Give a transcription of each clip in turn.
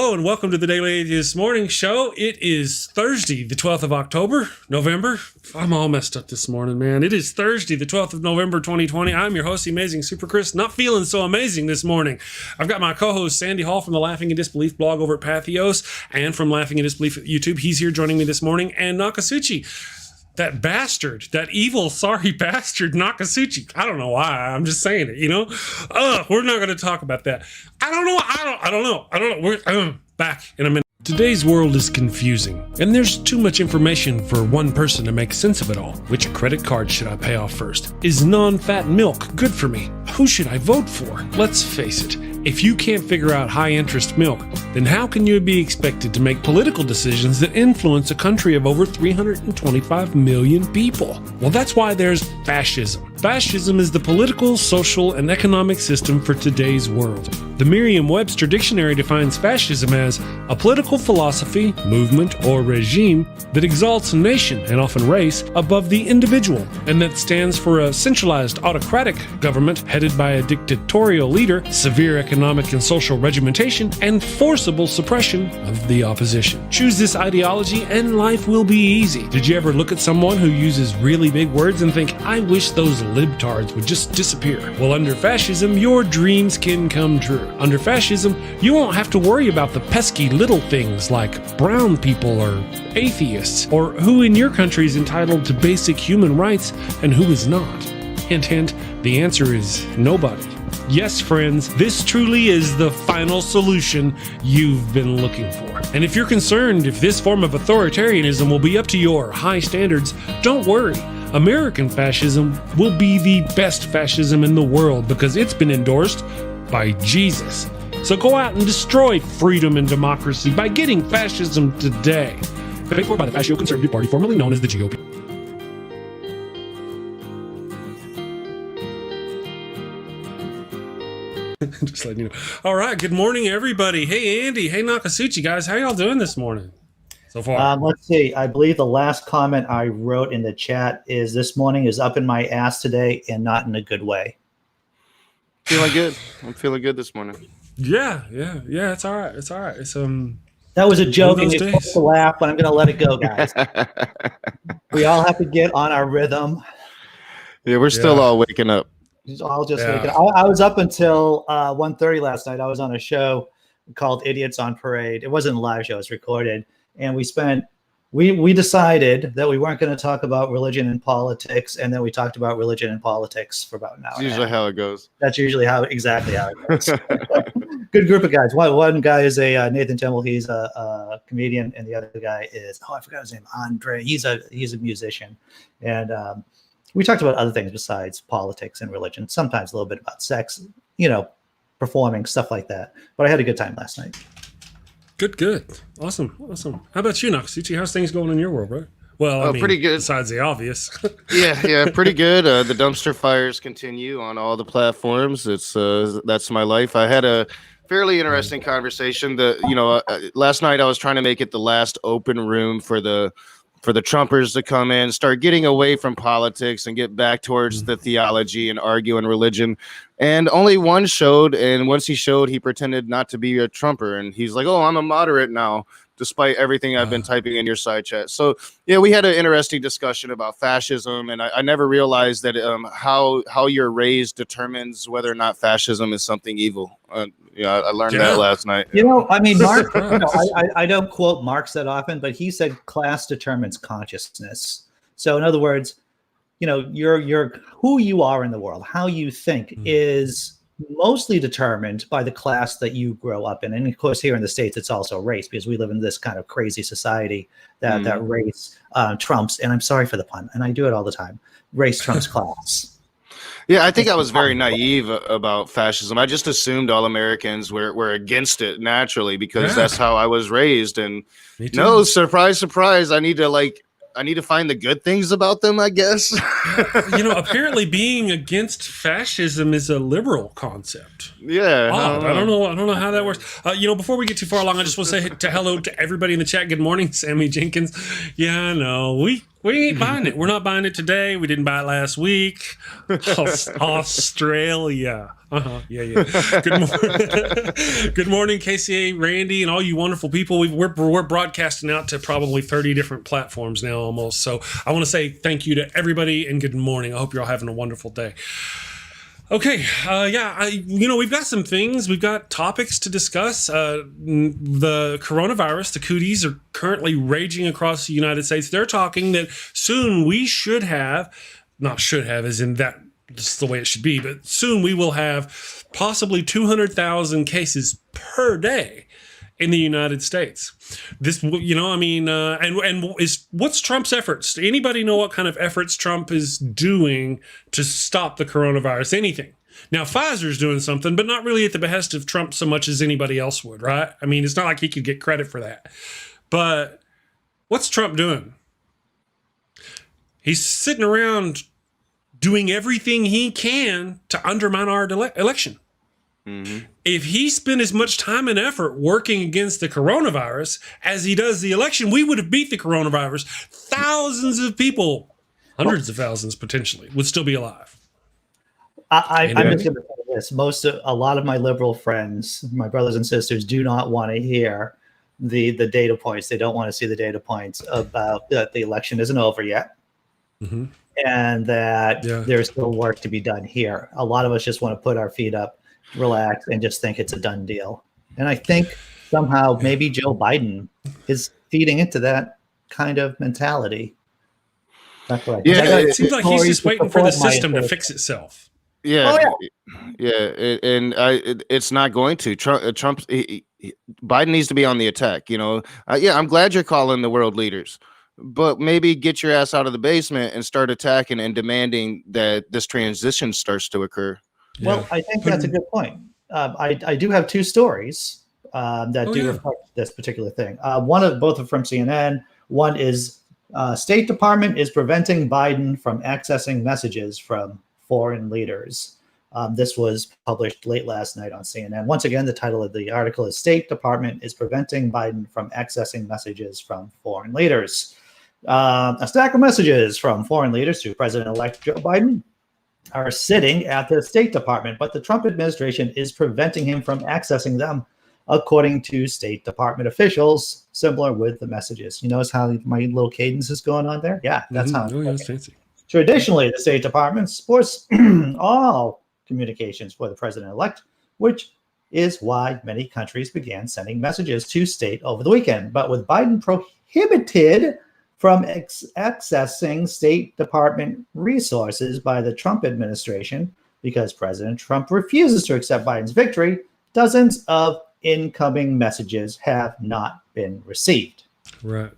Hello and welcome to the Daily Atheist Morning Show. It is Thursday, the 12th of October, November. I'm all messed up this morning, man. It is Thursday, the 12th of November, 2020. I'm your host, the amazing Super Chris. Not feeling so amazing this morning. I've got my co-host, Sandy Hall from the Laughing in Disbelief blog over at Pathos and from Laughing in Disbelief at YouTube. He's here joining me this morning. And Nokasuchi, that bastard, that evil, sorry bastard, Nokasuchi. I don't know why. I'm just saying it, you know? We're not going to talk about that. I don't know. We're back in a minute. Today's world is confusing, and there's too much information for one person to make sense of it all. Which credit card should I pay off first? Is non-fat milk good for me? Who should I vote for? Let's face it, if you can't figure out high-interest milk, then how can you be expected to make political decisions that influence a country of over 325 million people? Well, that's why there's fascism. Fascism is the political, social, and economic system for today's world. The Merriam-Webster dictionary defines fascism as a political philosophy, movement, or regime that exalts a nation, and often race, above the individual, and that stands for a centralized autocratic government headed by a dictatorial leader, severe economic and social regimentation, and forcible suppression of the opposition. Choose this ideology and life will be easy. Did you ever look at someone who uses really big words and think, I wish those libtards would just disappear? Well, under fascism, your dreams can come true. Under fascism, you won't have to worry about the pesky little things like brown people or atheists, or who in your country is entitled to basic human rights and who is not. Hint, hint, the answer is nobody. Yes, friends, this truly is the final solution you've been looking for. And if you're concerned if this form of authoritarianism will be up to your high standards, don't worry. American fascism will be the best fascism in the world because it's been endorsed by Jesus. So go out and destroy freedom and democracy by getting fascism today. Paid for by the Fascio Conservative Party, formerly known as the GOP. Just letting you know. All right, good morning, everybody. Hey, Andy. Hey, Nokasuchi, guys. How y'all doing this morning so far? Let's see. I believe the last comment I wrote in the chat is this morning is up in my ass today and not in a good way. Feeling good. I'm feeling good this morning. Yeah. It's all right. It's that was a joke, and you're supposed to laugh, but I'm going to let it go, guys. We all have to get on our rhythm. Yeah, we're still all waking up. I'll just waking up. I was up until 1:30 last night. I was on a show called Idiots on Parade. It wasn't a live show; it was recorded, and we decided that we weren't going to talk about religion and politics, and then we talked about religion and politics for about an hour. That's usually how it goes. That's usually exactly how it goes. Good group of guys. One guy is a Nathan Temple. He's a comedian, and the other guy is I forgot his name. Andre. He's a musician, and we talked about other things besides politics and religion. Sometimes a little bit about sex, performing stuff like that. But I had a good time last night. Good. Awesome. How about you, Nokasuchi? How's things going in your world, bro? Well, I mean, pretty good. Besides the obvious. yeah, pretty good. The dumpster fires continue on all the platforms. It's that's my life. I had a fairly interesting conversation. Last night I was trying to make it the last open room for the Trumpers to come in, start getting away from politics and get back towards the theology and arguing religion. And only one showed, and once he showed, he pretended not to be a Trumper. And he's like, oh, I'm a moderate now, despite everything I've been typing in your side chat. So, yeah, we had an interesting discussion about fascism, and I never realized that how you're raised determines whether or not fascism is something evil. I learned that last night. Mark, I don't quote Marx that often, but he said class determines consciousness. So in other words, you're who you are in the world, how you think is mostly determined by the class that you grow up in. And of course, here in the States, it's also race because we live in this kind of crazy society that race trumps. And I'm sorry for the pun. And I do it all the time. Race trumps class. Yeah, I think I was very naive about fascism. I just assumed all Americans were against it naturally because that's how I was raised. And no, surprise, surprise. I need to find the good things about them, I guess. Apparently being against fascism is a liberal concept. Yeah. I don't know how that works. Before we get too far along, I just want to say hello to everybody in the chat. Good morning, Sammy Jenkins. Yeah, I know. We ain't buying it. We're not buying it today. We didn't buy it last week. Australia. Yeah. Good morning. Good morning, KCA, Randy, and all you wonderful people. We're broadcasting out to probably 30 different platforms now almost. So I want to say thank you to everybody and good morning. I hope you're all having a wonderful day. Okay, we've got some things. We've got topics to discuss. The coronavirus, the cooties, are currently raging across the United States. They're talking that soon we should have, not should have as in that this is the way it should be, but soon we will have possibly 200,000 cases per day in the United States. This, what's Trump's efforts? Do anybody know what kind of efforts Trump is doing to stop the coronavirus? Anything? Now, Pfizer's doing something, but not really at the behest of Trump so much as anybody else would, right? I mean, it's not like he could get credit for that. But what's Trump doing? He's sitting around doing everything he can to undermine our election. Mm-hmm. If he spent as much time and effort working against the coronavirus as he does the election, we would have beat the coronavirus. Thousands of people, hundreds of thousands potentially, would still be alive. I'm just going to say this. A lot of my liberal friends, my brothers and sisters, do not want to hear the data points. They don't want to see the data points about that the election isn't over yet. Mm-hmm. And that there's still work to be done here. A lot of us just want to put our feet up, relax, and just think it's a done deal. And I think somehow maybe Joe Biden is feeding into that kind of mentality. That's what I think. It seems like he's just waiting for the system to fix itself. It's not going to. Biden needs to be on the attack. I'm glad you're calling the world leaders, but maybe get your ass out of the basement and start attacking and demanding that this transition starts to occur. Well, I think that's a good point. I do have two stories that reflect this particular thing. Both are from CNN. One is State Department is preventing Biden from accessing messages from foreign leaders. This was published late last night on CNN. Once again, the title of the article is State Department is preventing Biden from accessing messages from foreign leaders. A stack of messages from foreign leaders to President-elect Joe Biden are sitting at the State Department, but the Trump administration is preventing him from accessing them, according to State Department officials, similar with the messages. You notice how my little cadence is going on there? Yeah, that's how it's fancy. Traditionally, the State Department supports all communications for the president-elect, which is why many countries began sending messages to state over the weekend. But with Biden prohibited from accessing State Department resources by the Trump administration because President Trump refuses to accept Biden's victory, dozens of incoming messages have not been received. Right.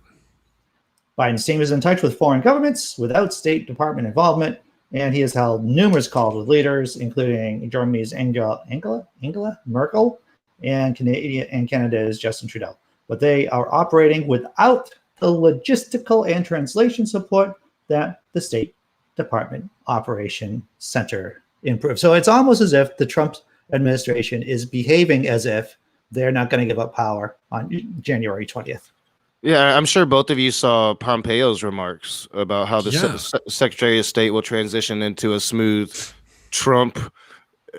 Biden's team is in touch with foreign governments without State Department involvement, and he has held numerous calls with leaders, including Germany's Angela Merkel and Canada's Justin Trudeau. But they are operating without the logistical and translation support that the State Department Operation Center improved. So it's almost as if the Trump administration is behaving as if they're not going to give up power on January 20th. Yeah, I'm sure both of you saw Pompeo's remarks about how the Secretary of State will transition into a smooth Trump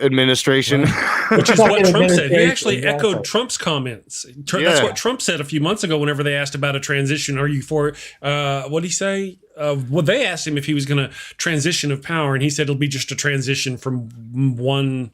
administration. Which is what Trump said. He actually echoed Trump's comments. That's what Trump said a few months ago whenever they asked about a transition. Are you for, what did he say? They asked him if he was going to transition of power, and he said it'll be just a transition from one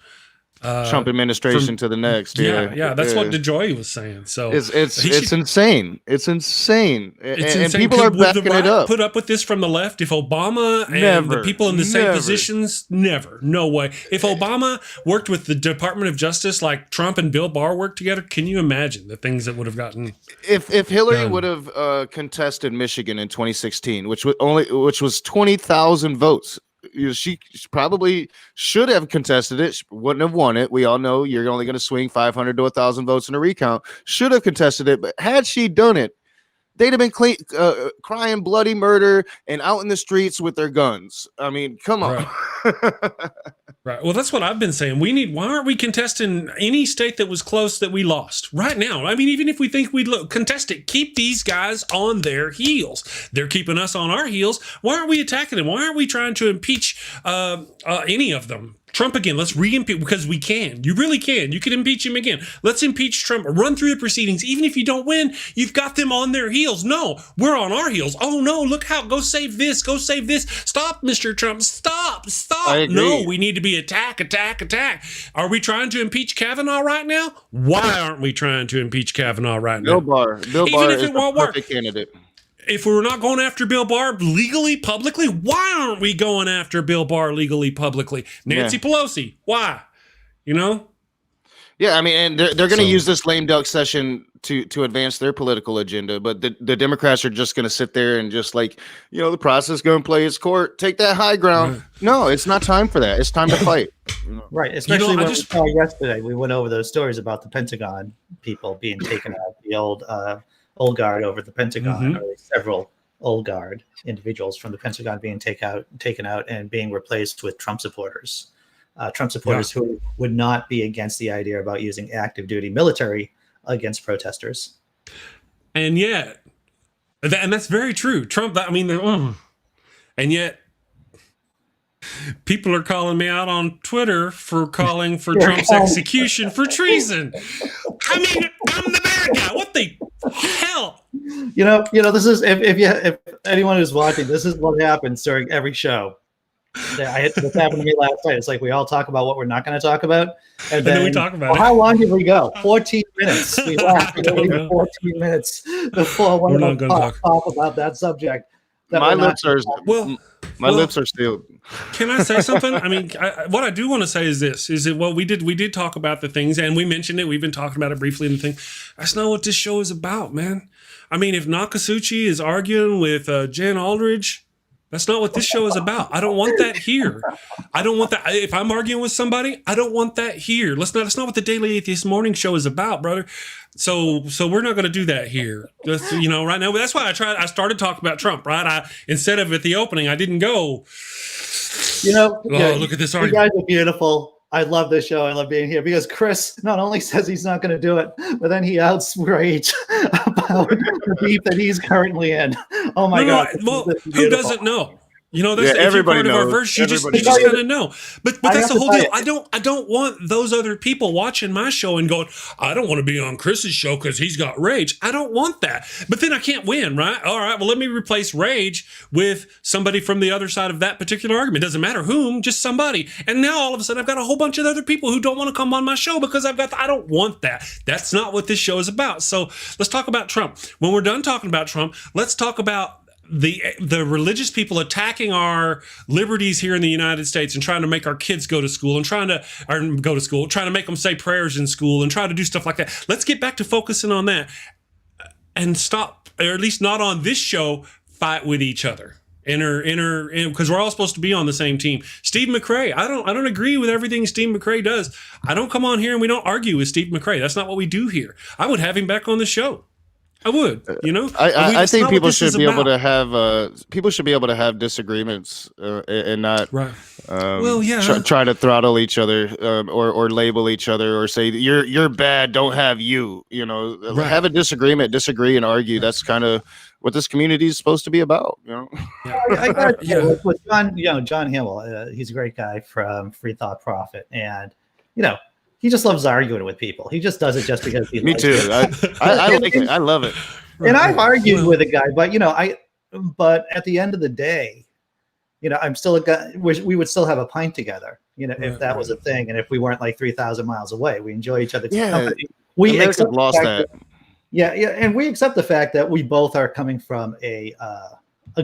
Trump administration to the next. That's what DeJoy was saying. So it's insane. It's insane. And people are backing it up. Put up with this from the left. If Obama and the people in the same positions, no way. If Obama worked with the Department of Justice like Trump and Bill Barr worked together, can you imagine the things that would have gotten? If Hillary would have contested Michigan in 2016, which was 20,000 votes. She probably should have contested it. She wouldn't have won it. We all know you're only going to swing 500 to 1,000 votes in a recount. Should have contested it, but had she done it, they'd have been crying bloody murder and out in the streets with their guns. I mean, come on. Right. Well, that's what I've been saying. Why aren't we contesting any state that was close that we lost right now? I mean, even if we think we'd contest it, keep these guys on their heels. They're keeping us on our heels. Why aren't we attacking them? Why aren't we trying to impeach any of them? Trump again. Let's re-impeach, because we can. You really can. You can impeach him again. Let's impeach Trump. Run through the proceedings. Even if you don't win, you've got them on their heels. No, we're on our heels. Oh no, look how, go save this. Go save this. Stop, Mr. Trump. Stop. No, we need to be attack. Are we trying to impeach Kavanaugh right now? Why aren't we trying to impeach Kavanaugh right now? Bill Barr is the perfect candidate. If we're not going after Bill Barr legally, publicly, why aren't we going after Bill Barr legally, publicly? Nancy Pelosi, why? You know? Yeah, I mean, and they're going to use this lame duck session to advance their political agenda, but the Democrats are just going to sit there and just like, the process is going to play its court, take that high ground. Right. No, it's not time for that. It's time to fight. Right, especially when we saw yesterday, we went over those stories about the Pentagon people being taken out, the old guard over the Pentagon, or several old guard individuals from the Pentagon being taken out and being replaced with Trump supporters. Who would not be against the idea about using active duty military against protesters. And yet, and that's very true. Trump, and yet people are calling me out on Twitter for calling for Trump's execution for treason. I mean, I'm the bad guy. What the hell? This is if anyone who's watching, this is what happens during every show. This happened to me last night. It's like we all talk about what we're not going to talk about, and then we talk about it. How long did we go? 14 minutes. We laughed 14 minutes before one of them talk about that subject. My lips are sealed. Can I say something? I mean, what I do want to say is this: is that we did talk about the things, and we mentioned it. We've been talking about it briefly in the thing. That's not what this show is about, man. I mean, if Nokasuchi is arguing with Jan Aldridge, that's not what this show is about. I don't want that here. I don't want that. If I'm arguing with somebody, I don't want that here. That's not what the Daily Atheist Morning Show is about, brother. So we're not going to do that here. Just, right now. That's why I started talking about Trump, right? Instead of at the opening, I didn't go. Look at this argument. You guys are beautiful. I love this show. I love being here because Chris not only says he's not going to do it, but then he outs Rage about the beef that he's currently in. Oh my God! Well, who doesn't know? That's everybody part knows. Of our verse. You just kind of know. But that's the whole deal. I don't want those other people watching my show and going, I don't want to be on Chris's show because he's got Rage. I don't want that. But then I can't win, right? All right, well, let me replace Rage with somebody from the other side of that particular argument. Doesn't matter whom, just somebody. And now all of a sudden I've got a whole bunch of other people who don't want to come on my show because I don't want that. That's not what this show is about. So let's talk about Trump. When we're done talking about Trump, let's talk about the religious people attacking our liberties here in the United States and trying to make our kids go to school and trying to make them say prayers in school and try to do stuff like that. Let's get back to focusing on that and stop, or at least not on this show, fight with each other. Because we're all supposed to be on the same team. Steve McRae, I don't agree with everything Steve McRae does. I don't come on here and we don't argue with Steve McRae. That's not what we do here. I would have him back on the show. I would, I think people should be able to have disagreements and not try to throttle each other or label each other or say you're bad, don't have you. Have a disagreement, disagree, and argue. That's kind of what this community is supposed to be about. I got with John Hamill. He's a great guy from Free Thought Profit, and he just loves arguing with people. He just does it just because he likes it. I like it. I love it. And I've argued with a guy, but at the end of the day, I'm still a guy. We would still have a pint together, if that was a thing, and if we weren't like 3,000 miles away, we enjoy each other's company. We accept lost that. And we accept the fact that we both are coming from a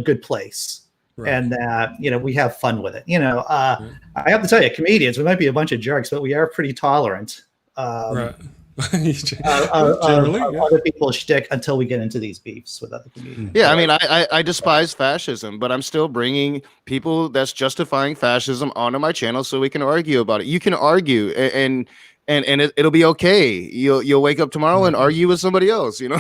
good place. Right. And that we have fun with it. I have to tell you, comedians, we might be a bunch of jerks, but we are pretty tolerant of other people's shtick until we get into these beefs with other comedians. Yeah, I mean, I despise fascism, but I'm still bringing people that's justifying fascism onto my channel so we can argue about it. You can argue, and and it'll be okay. You'll wake up tomorrow and argue with somebody else, you know.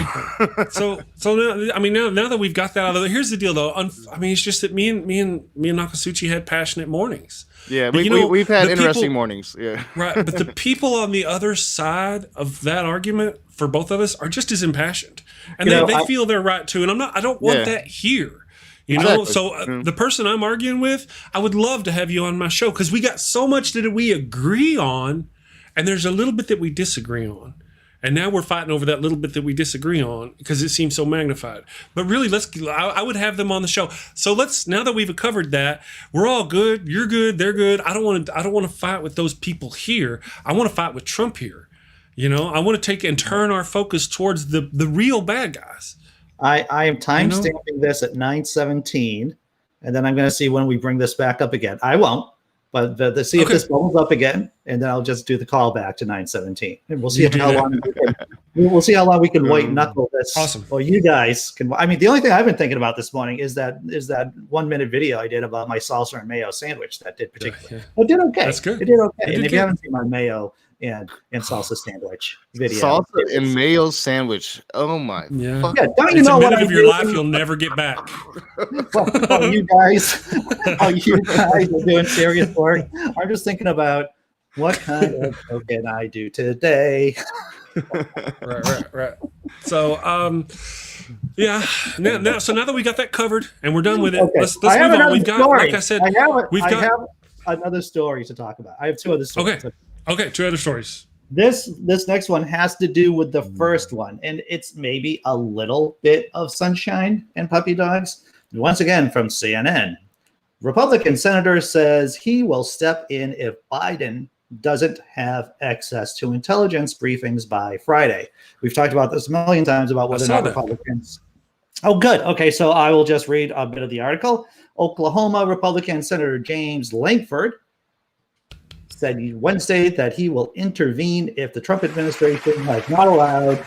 so now, I mean, now that we've got that out of the way, here's the deal, though. I mean, it's just that me and Nokasuchi had passionate mornings. Yeah, But, we've had interesting people, mornings. Yeah, right. But the people on the other side of that argument for both of us are just as impassioned, and they feel they're right too. And I don't want that here. You know, exactly. So the person I'm arguing with, I would love to have you on my show because we got so much that we agree on, and there's a little bit that we disagree on. And now we're fighting over that little bit that we disagree on because it seems so magnified. But really, I would have them on the show. So now that we've covered that, we're all good. You're good. They're good. I don't want to fight with those people here. I want to fight with Trump here. You know, I want to take and turn our focus towards the real bad guys. I am time stamping this at 9:17, and then I'm going to see when we bring this back up again. I won't, but see if this bubbles up again, and then I'll just do the call back to 9:17, and we'll see how long we can white knuckle this. Awesome. Or you guys can. I mean, the only thing I've been thinking about this morning is that 1 minute video I did about my salsa and mayo sandwich that did particularly. It did okay. That's good. It did okay. And if you haven't seen my mayo and salsa sandwich video, salsa and mayo sandwich. Oh my! Yeah. Don't you it's know a what minute I of your do? life you'll never get back. you guys are doing serious work. I'm just thinking about what kind of what can I do today? Right. So, So now that we got that covered and we're done with it, let's move on. We've got, like I said, I have another story to talk about. I have 2 other stories. Okay, 2 other stories. This next one has to do with the first one, and it's maybe a little bit of sunshine and puppy dogs. Once again, from CNN, Republican senator says he will step in if Biden doesn't have access to intelligence briefings by Friday. We've talked about this a million times about whether or not Republicans. Oh, good. Okay, so I will just read a bit of the article. Oklahoma Republican Senator James Lankford said Wednesday that he will intervene if the Trump administration has not allowed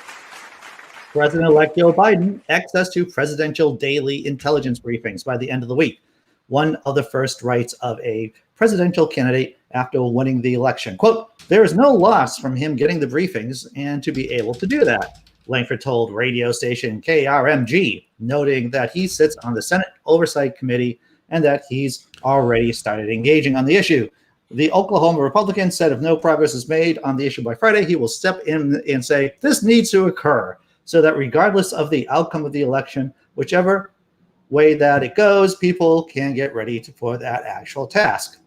President-elect Joe Biden access to presidential daily intelligence briefings by the end of the week, one of the first rights of a presidential candidate after winning the election. Quote, there is no loss from him getting the briefings and to be able to do that, Lankford told radio station KRMG, noting that he sits on the Senate Oversight Committee and that he's already started engaging on the issue. The Oklahoma Republican said if no progress is made on the issue by Friday, he will step in and say this needs to occur so that regardless of the outcome of the election, whichever way that it goes, people can get ready for that actual task.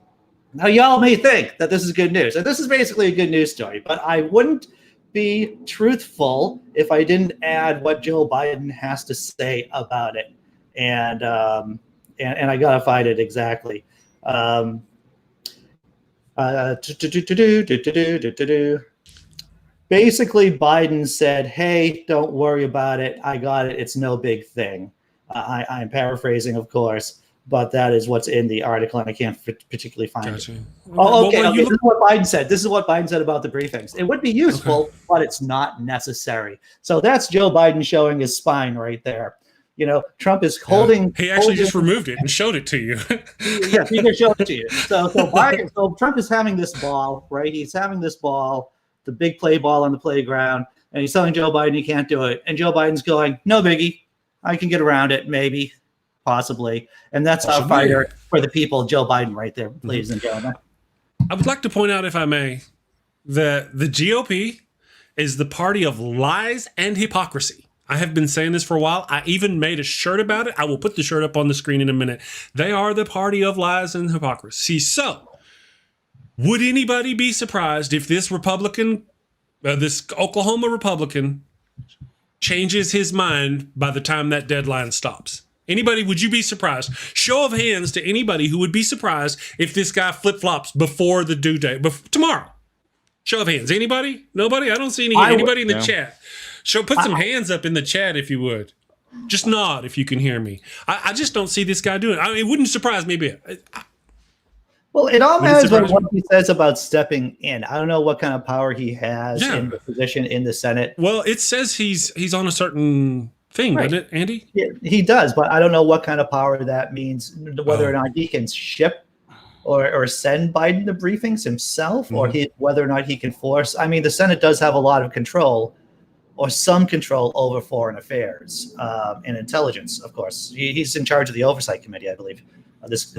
Now, y'all may think that this is good news, and this is basically a good news story, but I wouldn't be truthful if I didn't add what Joe Biden has to say about it. And I gotta find it exactly. Basically, Biden said, hey, don't worry about it. I got it. It's no big thing. I'm paraphrasing, of course, but that is what's in the article, and I can't particularly find it. Oh, okay. This is what Biden said. This is what Biden said about the briefings. It would be useful, but it's not necessary. So that's Joe Biden showing his spine right there. You know, Trump is holding. He actually just removed it and showed it to you. Yes, he can show it to you. So Trump is having this ball, right? He's having this ball, the big play ball on the playground, and he's telling Joe Biden he can't do it. And Joe Biden's going, no biggie. I can get around it, maybe, possibly. And that's our fighter for the people, Joe Biden right there, ladies and gentlemen. I would like to point out, if I may, that the GOP is the party of lies and hypocrisy. I have been saying this for a while. I even made a shirt about it. I will put the shirt up on the screen in a minute. They are the party of lies and hypocrisy. So, would anybody be surprised if this Republican, this Oklahoma Republican, changes his mind by the time that deadline stops? Anybody, would you be surprised? Show of hands to anybody who would be surprised if this guy flip-flops before the due date, tomorrow. Show of hands. Anybody? Nobody? I don't see anybody in the chat. Put some hands up in the chat if you would. Just nod if you can hear me. I just don't see this guy doing it. I mean, it wouldn't surprise me a bit. Well, it all matters on what he says about stepping in. I don't know what kind of power he has in the position in the Senate. Well, it says he's on a certain thing, doesn't it, Andy? Yeah, he does, but I don't know what kind of power that means, whether or not he can ship or send Biden to briefings himself, or whether or not he can force. I mean, the Senate does have a lot of control, or some control over foreign affairs and intelligence. Of course, he's in charge of the oversight committee, I believe. This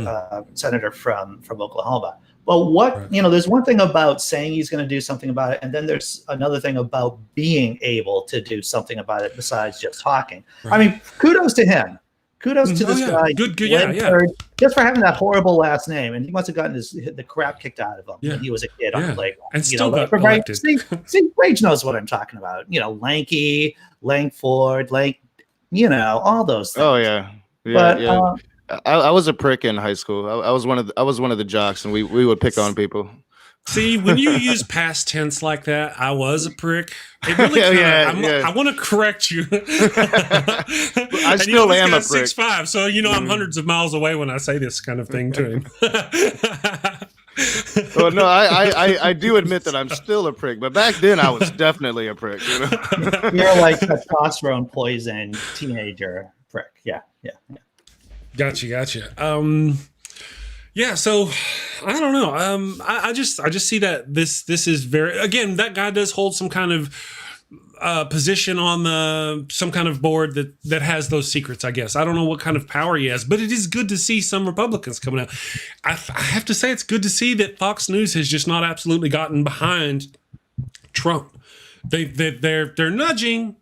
senator from Oklahoma. But there's one thing about saying he's going to do something about it, and then there's another thing about being able to do something about it besides just talking. Right. I mean, kudos to him. Kudos to this guy. Good, just for having that horrible last name, and he must have gotten the crap kicked out of him when he was a kid on the playground. And still got elected. See, Rage knows what I'm talking about. Lanky, Langford, all those things. Oh yeah. But, I was a prick in high school. I was one of the jocks, and we would pick on people. See, when you use past tense like that, I was a prick. It really I want to correct you. I still am a prick. 6'5", so I'm hundreds of miles away when I say this kind of thing to him. Well, no, I do admit that I'm still a prick, but back then I was definitely a prick. You're like a testosterone poison teenager prick. Yeah. Gotcha. Yeah, so I don't know. I just see that this is very, again, that guy does hold some kind of position on some kind of board that has those secrets, I guess. I don't know what kind of power he has, but it is good to see some Republicans coming out. I have to say it's good to see that Fox News has just not absolutely gotten behind Trump. They're nudging,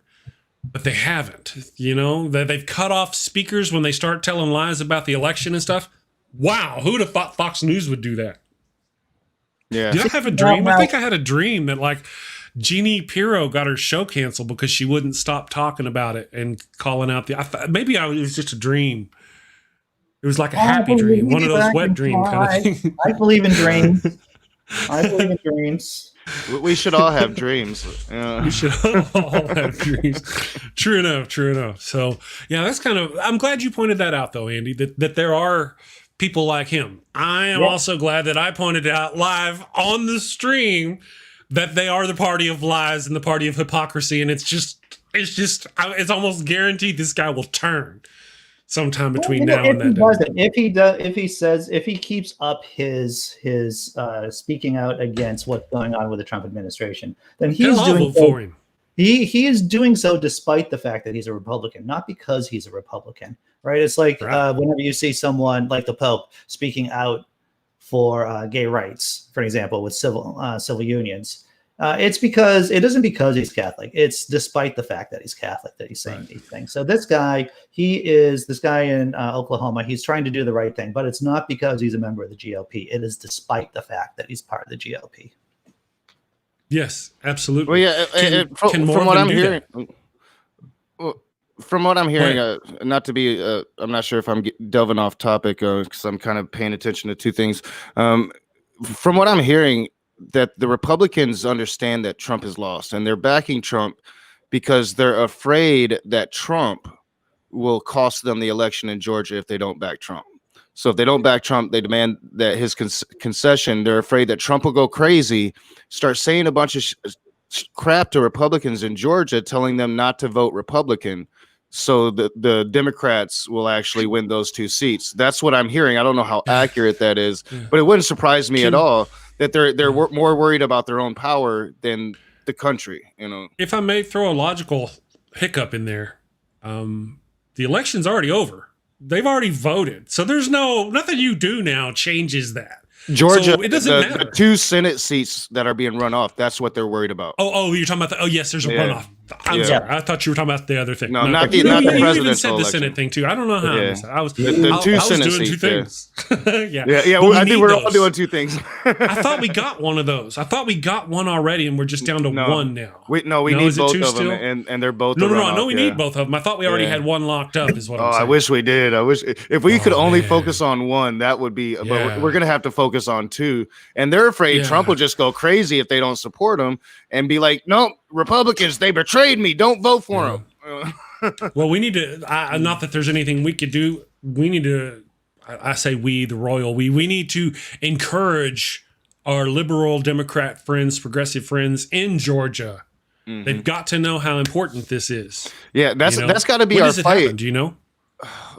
but they haven't. They've cut off speakers when they start telling lies about the election and stuff. Wow, who'd have thought Fox News would do that? Yeah. Did I have a dream? I think I had a dream that Jeannie Pirro got her show canceled because she wouldn't stop talking about it and calling out maybe it was just a dream. It was like a happy dream, one of those wet dream kind of thing. I believe in dreams. We should all have dreams. We should all have dreams. True enough. So, yeah, that's I'm glad you pointed that out, though, Andy, that there are people like him. I am also glad that I pointed out live on the stream that they are the party of lies and the party of hypocrisy. And it's almost guaranteed this guy will turn sometime between now and then. If he keeps up his speaking out against what's going on with the Trump administration, then he's doing for him. He is doing so despite the fact that he's a Republican, not because he's a Republican, right? It's like whenever you see someone like the Pope speaking out for gay rights, for example, with civil unions. It isn't because he's Catholic. It's despite the fact that he's Catholic that he's saying these things. So this guy in Oklahoma, he's trying to do the right thing, but it's not because he's a member of the GOP. It is despite the fact that he's part of the GOP. Yes, absolutely. Well, yeah, from what I'm hearing, not to be, I'm not sure if I'm delving off topic because I'm kind of paying attention to two things. From what I'm hearing, that the Republicans understand that Trump has lost and they're backing Trump because they're afraid that Trump will cost them the election in Georgia if they don't back Trump. So if they don't back Trump, they demand that his concession. They're afraid that Trump will go crazy, start saying a bunch of crap to Republicans in Georgia, telling them not to vote Republican. So the Democrats will actually win those two seats. That's what I'm hearing. I don't know how accurate that is, but it wouldn't surprise me at all that they're more worried about their own power than the country. If I may throw a logical hiccup in there, the election's already over. They've already voted, so there's nothing you do now changes that. Georgia, so it doesn't matter. The two Senate seats that are being run off, that's what they're worried about. Oh, you're talking about yes, there's a runoff. I'm sorry. I thought you were talking about the other thing. No, not the presidential election. You even said the Senate thing too. I don't know how I was the two Senate doing seats, two things. Yeah. I think we're all doing two things. I thought we got one of those. I thought we got one already, and we're just down to one now. We need both of them, and they're both. No. I know we need both of them. I thought we already had one locked up. Is what I'm saying. I wish we did. I wish if we could only focus on one, that would be. But we're gonna have to focus on two, and they're afraid Trump will just go crazy if they don't support him and be like, no, Republicans, they betrayed me. Don't vote for him. Well, we need to, not that there's anything we could do. We need to, I say we, the royal we need to encourage our liberal Democrat friends, progressive friends in Georgia. Mm-hmm. They've got to know how important this is. Yeah, that's got to be our fight. Do you know?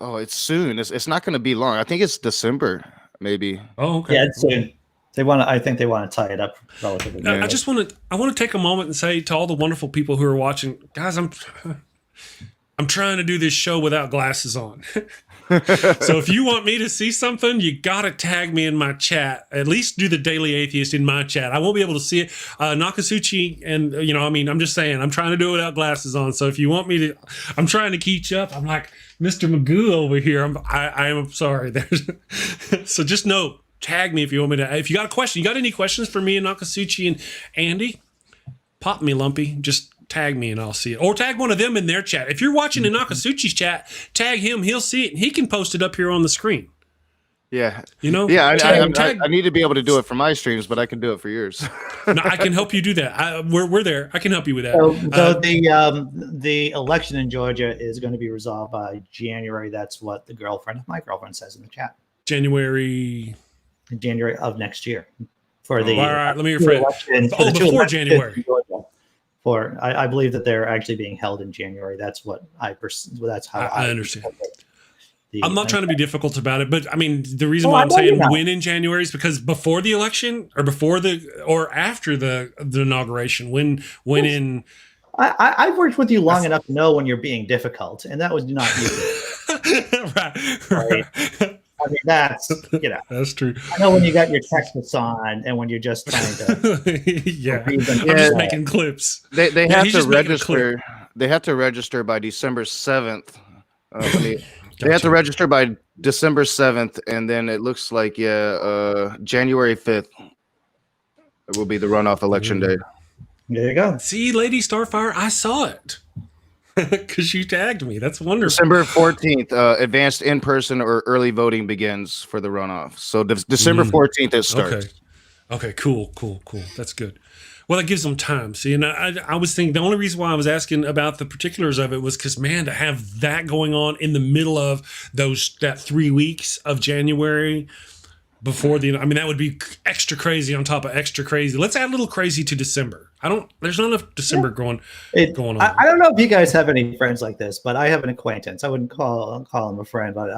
Oh, it's soon. It's not going to be long. I think it's December. maybe. Oh, okay. Yeah, it's soon. I think they want to tie it up relatively. I just want to take a moment and say to all the wonderful people who are watching, guys, I'm trying to do this show without glasses on. So if you want me to see something, you got to tag me in my chat. At least do the Daily Atheist in my chat. I won't be able to see it. Nokasuchi, and I'm just saying, I'm trying to do it without glasses on. So if you want me to, I'm trying to keep up. I'm like Mr. Magoo over here. I am sorry. So just know, tag me if you want me to. If you got a question, you got any questions for me and Nokasuchi and Andy, pop me, Lumpy. Just tag me and I'll see it. Or tag one of them in their chat. If you're watching in Nokasuchi's chat, tag him. He'll see it and he can post it up here on the screen. Yeah. Yeah, I need to be able to do it for my streams, but I can do it for yours. No, I can help you do that. We're there. I can help you with that. So the election in Georgia is going to be resolved by January. That's what the girlfriend of my girlfriend says in the chat. January of next year. For the all right, let me rephrase. Before January. I believe that they're actually being held in January. That's what that's how I understand. I'm not trying to be difficult about it, but I mean, the reason why I'm saying when in January is because before the election or after the inauguration, when in. I've worked with you long enough to know when you're being difficult, and that was not you. right. I mean, that's that's true. I know when you got your Texas on, and when you're just trying to. I'm just making clips. They have to register. They have to register by December 7th. They have to register by December 7th, and then it looks like January 5th will be the runoff election day. There you go. See, Lady Starfire, I saw it. Because you tagged me. That's wonderful. December 14th, advanced in-person or early voting begins for the runoff. So December 14th it starts. Okay, cool. That's good. Well, that gives them time. See, and I was thinking the only reason why I was asking about the particulars of it was because, man, to have that going on in the middle of that 3 weeks of January before that would be extra crazy on top of extra crazy. Let's add a little crazy to December. There's not enough December going on. I don't know if you guys have any friends like this, but I have an acquaintance. I wouldn't call him a friend, but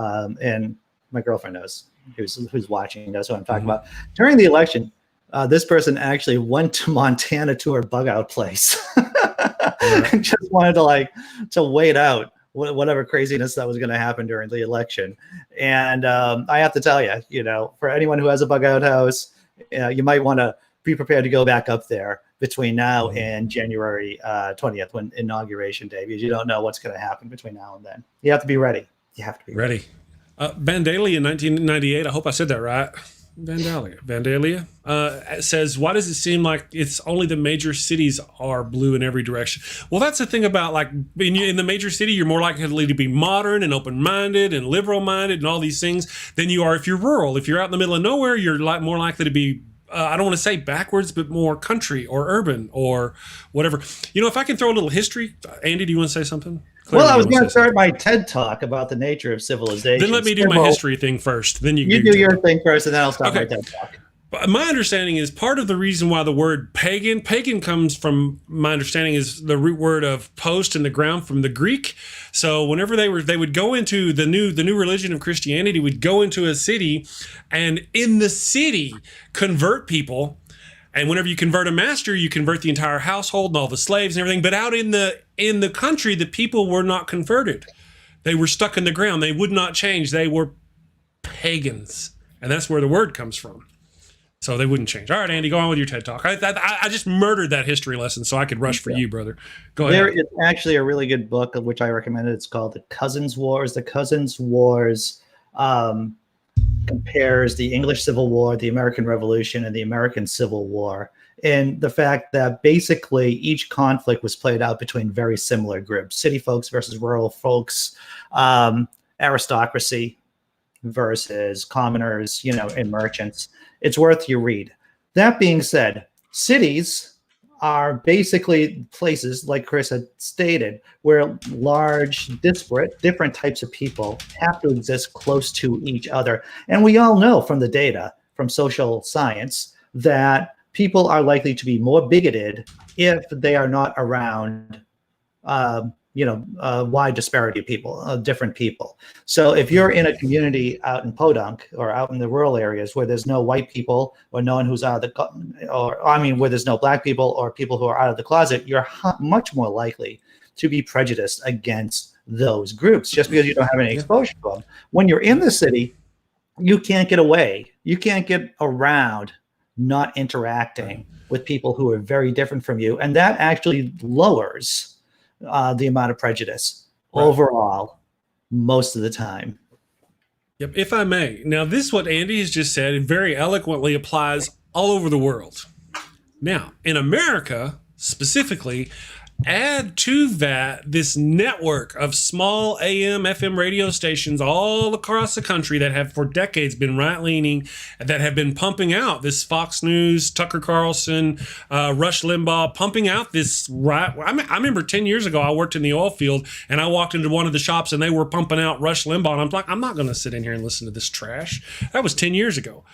and my girlfriend knows who's watching, knows what I'm talking about. During the election, this person actually went to Montana to her bug out place and just wanted to wait out whatever craziness that was going to happen during the election. And I have to tell you, for anyone who has a bug out house, you might want to be prepared to go back up there between now and January 20th, when inauguration day, because you don't know what's going to happen between now and then. You have to be ready. You have to be ready. Vandalia in 1998, I hope I said that right. Vandalia says, why does it seem like it's only the major cities are blue in every direction? Well, that's the thing about in the major city, you're more likely to be modern and open-minded and liberal-minded and all these things than you are if you're rural. If you're out in the middle of nowhere, you're more likely to be I don't want to say backwards, but more country or urban or whatever. If I can throw a little history. Andy, do you want to say something? Clearly, I was going to start my TED talk about the nature of civilization. Then let me do my history thing first. Then you do your thing first, and then I'll start my TED talk. My understanding is part of the reason why the word pagan comes from, my understanding is the root word of post in the ground from the Greek. So whenever they would go into the new religion of Christianity, would go into a city and in the city convert people. And whenever you convert a master, you convert the entire household and all the slaves and everything. But out in the country, the people were not converted. They were stuck in the ground. They would not change. They were pagans. And that's where the word comes from. So they wouldn't change. All right, Andy, go on with your TED Talk. I just murdered that history lesson so I could rush for you, brother. Go ahead. There is actually a really good book of which I recommended. It's called The Cousins Wars. The Cousins Wars compares the English Civil War, the American Revolution, and the American Civil War. And the fact that basically each conflict was played out between very similar groups, city folks versus rural folks, aristocracy versus commoners, and merchants. It's worth your read. That being said, cities are basically places, like Chris had stated, where large, different types of people have to exist close to each other. And we all know from the data, from social science, that people are likely to be more bigoted if they are not around wide disparity of people, different people. So if you're in a community out in Podunk or out in the rural areas where there's no white people or no one who's out of where there's no black people or people who are out of the closet, you're much more likely to be prejudiced against those groups just because you don't have any exposure to them. When you're in the city, you can't get away. You can't get around not interacting with people who are very different from you. And that actually lowers the amount of prejudice overall most of the time. Yep, if I may. Now, this what Andy has just said and very eloquently applies all over the world. Now, in America specifically, add to that this network of small AM, FM radio stations all across the country that have for decades been right-leaning, that have been pumping out this Fox News, Tucker Carlson, Rush Limbaugh, pumping out this right. I remember 10 years ago, I worked in the oil field and I walked into one of the shops and they were pumping out Rush Limbaugh. And I'm like, I'm not going to sit in here and listen to this trash. That was 10 years ago.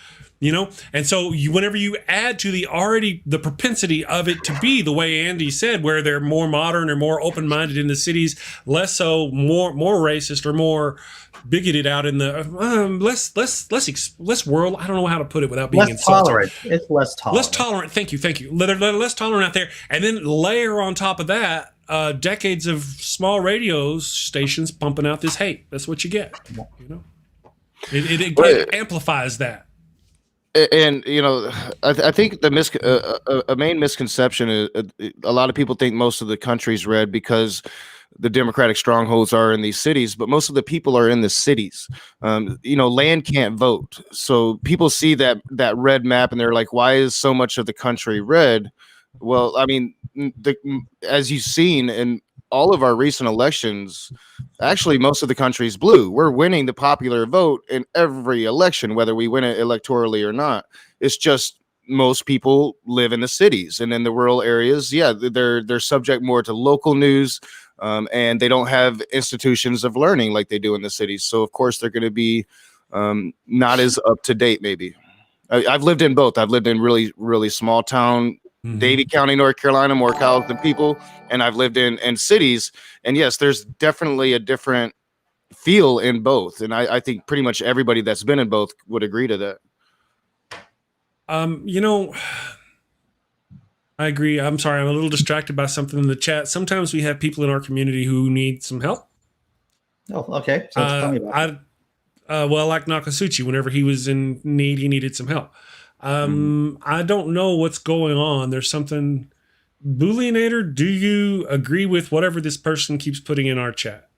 And so whenever you add to the propensity of it to be the way Andy said, where they're more modern or more open-minded in the cities, less so, more racist or more bigoted out in the less world. I don't know how to put it without being insulting. Tolerant. It's less tolerant. Less tolerant. Thank you. They're less tolerant out there, and then layer on top of that decades of small radio stations pumping out this hate. That's what you get. It amplifies that. And I think a main misconception is a lot of people think most of the country's red because the Democratic strongholds are in these cities, but most of the people are in the cities. Land can't vote, so people see that red map and they're like, "Why is so much of the country red?" Well, I mean, as you've seen in all of our recent elections, actually most of the country's blue. We're winning the popular vote in every election, whether we win it electorally or not. It's just most people live in the cities, and in the rural areas, they're subject more to local news, and they don't have institutions of learning like they do in the cities. So of course they're going to be not as up to date. Maybe I've lived in both. I've lived in really, really small town, Davie County, North Carolina, more college than people, and I've lived in cities, and yes, there's definitely a different feel in both, and I think pretty much everybody that's been in both would agree to that. I agree. I'm sorry, I'm a little distracted by something in the chat. Sometimes we have people in our community who need some help. Oh, okay. So tell me about it. Like Nokasuchi, whenever he was in need, he needed some help. I don't know what's going on. There's something. Boolienator, do you agree with whatever this person keeps putting in our chat?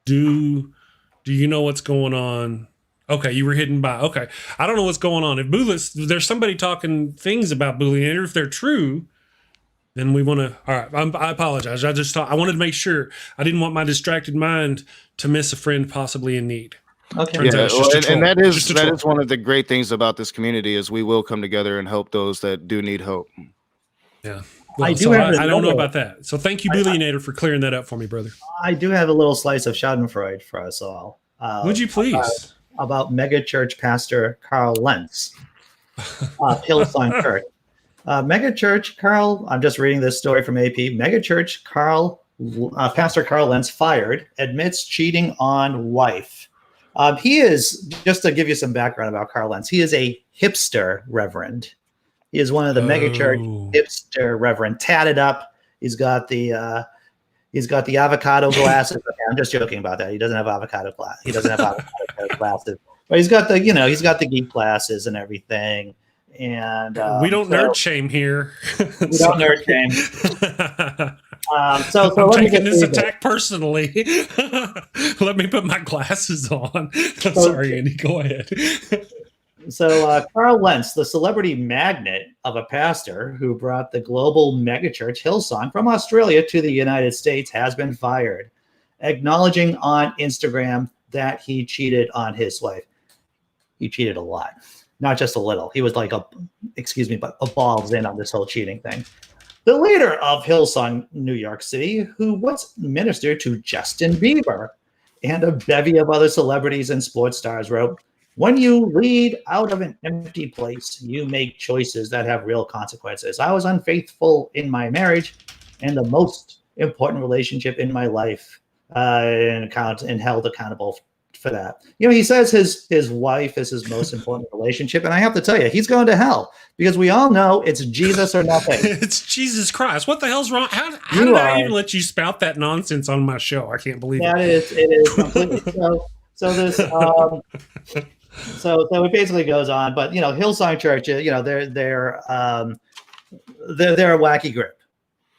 Do you know what's going on? Okay, you were hidden by. Okay, I don't know what's going on. If there's somebody talking things about Boolienator, if they're true, then we want to. All right, I apologize. I wanted to make sure. I didn't want my distracted mind to miss a friend possibly in need. Okay. And that is one of the great things about this community is we will come together and help those that do need help. Yeah. Well, I don't know about that. So thank you, Boolienator, for clearing that up for me, brother. I do have a little slice of Schadenfreude for us all. Would you please? About megachurch pastor Carl Lentz, Hillsong Church. Megachurch Carl, I'm just reading this story from AP. Megachurch Pastor Carl Lentz fired, admits cheating on wife. He is, just to give you some background about Carl Lentz, he is a hipster reverend. He is one of the megachurch hipster reverend, tatted up. He's got the avocado glasses. I'm just joking about that. He doesn't have avocado glasses. He doesn't have avocado glasses, but he's got the geek glasses and everything. And we don't nerd shame here. We don't nerd shame. So I'm taking this attack personally. Let me put my glasses on. Sorry, Andy. Go ahead. So Carl Lentz, the celebrity magnate of a pastor who brought the global megachurch Hillsong from Australia to the United States, has been fired, acknowledging on Instagram that he cheated on his wife. He cheated a lot, not just a little. He was like a balls in on this whole cheating thing. The leader of Hillsong New York City, who once ministered to Justin Bieber and a bevy of other celebrities and sports stars, wrote, "When you lead out of an empty place, you make choices that have real consequences. I was unfaithful in my marriage, and the most important relationship in my life, and held accountable for that. You know, he says his wife is his most important relationship, and I have to tell you, he's going to hell because we all know it's Jesus or nothing. It's Jesus Christ. What the hell's wrong? How did I even let you spout that nonsense on my show? I can't believe it. It is completely so this so it basically goes on, but you know, Hillsong Church, you know, they're a wacky group.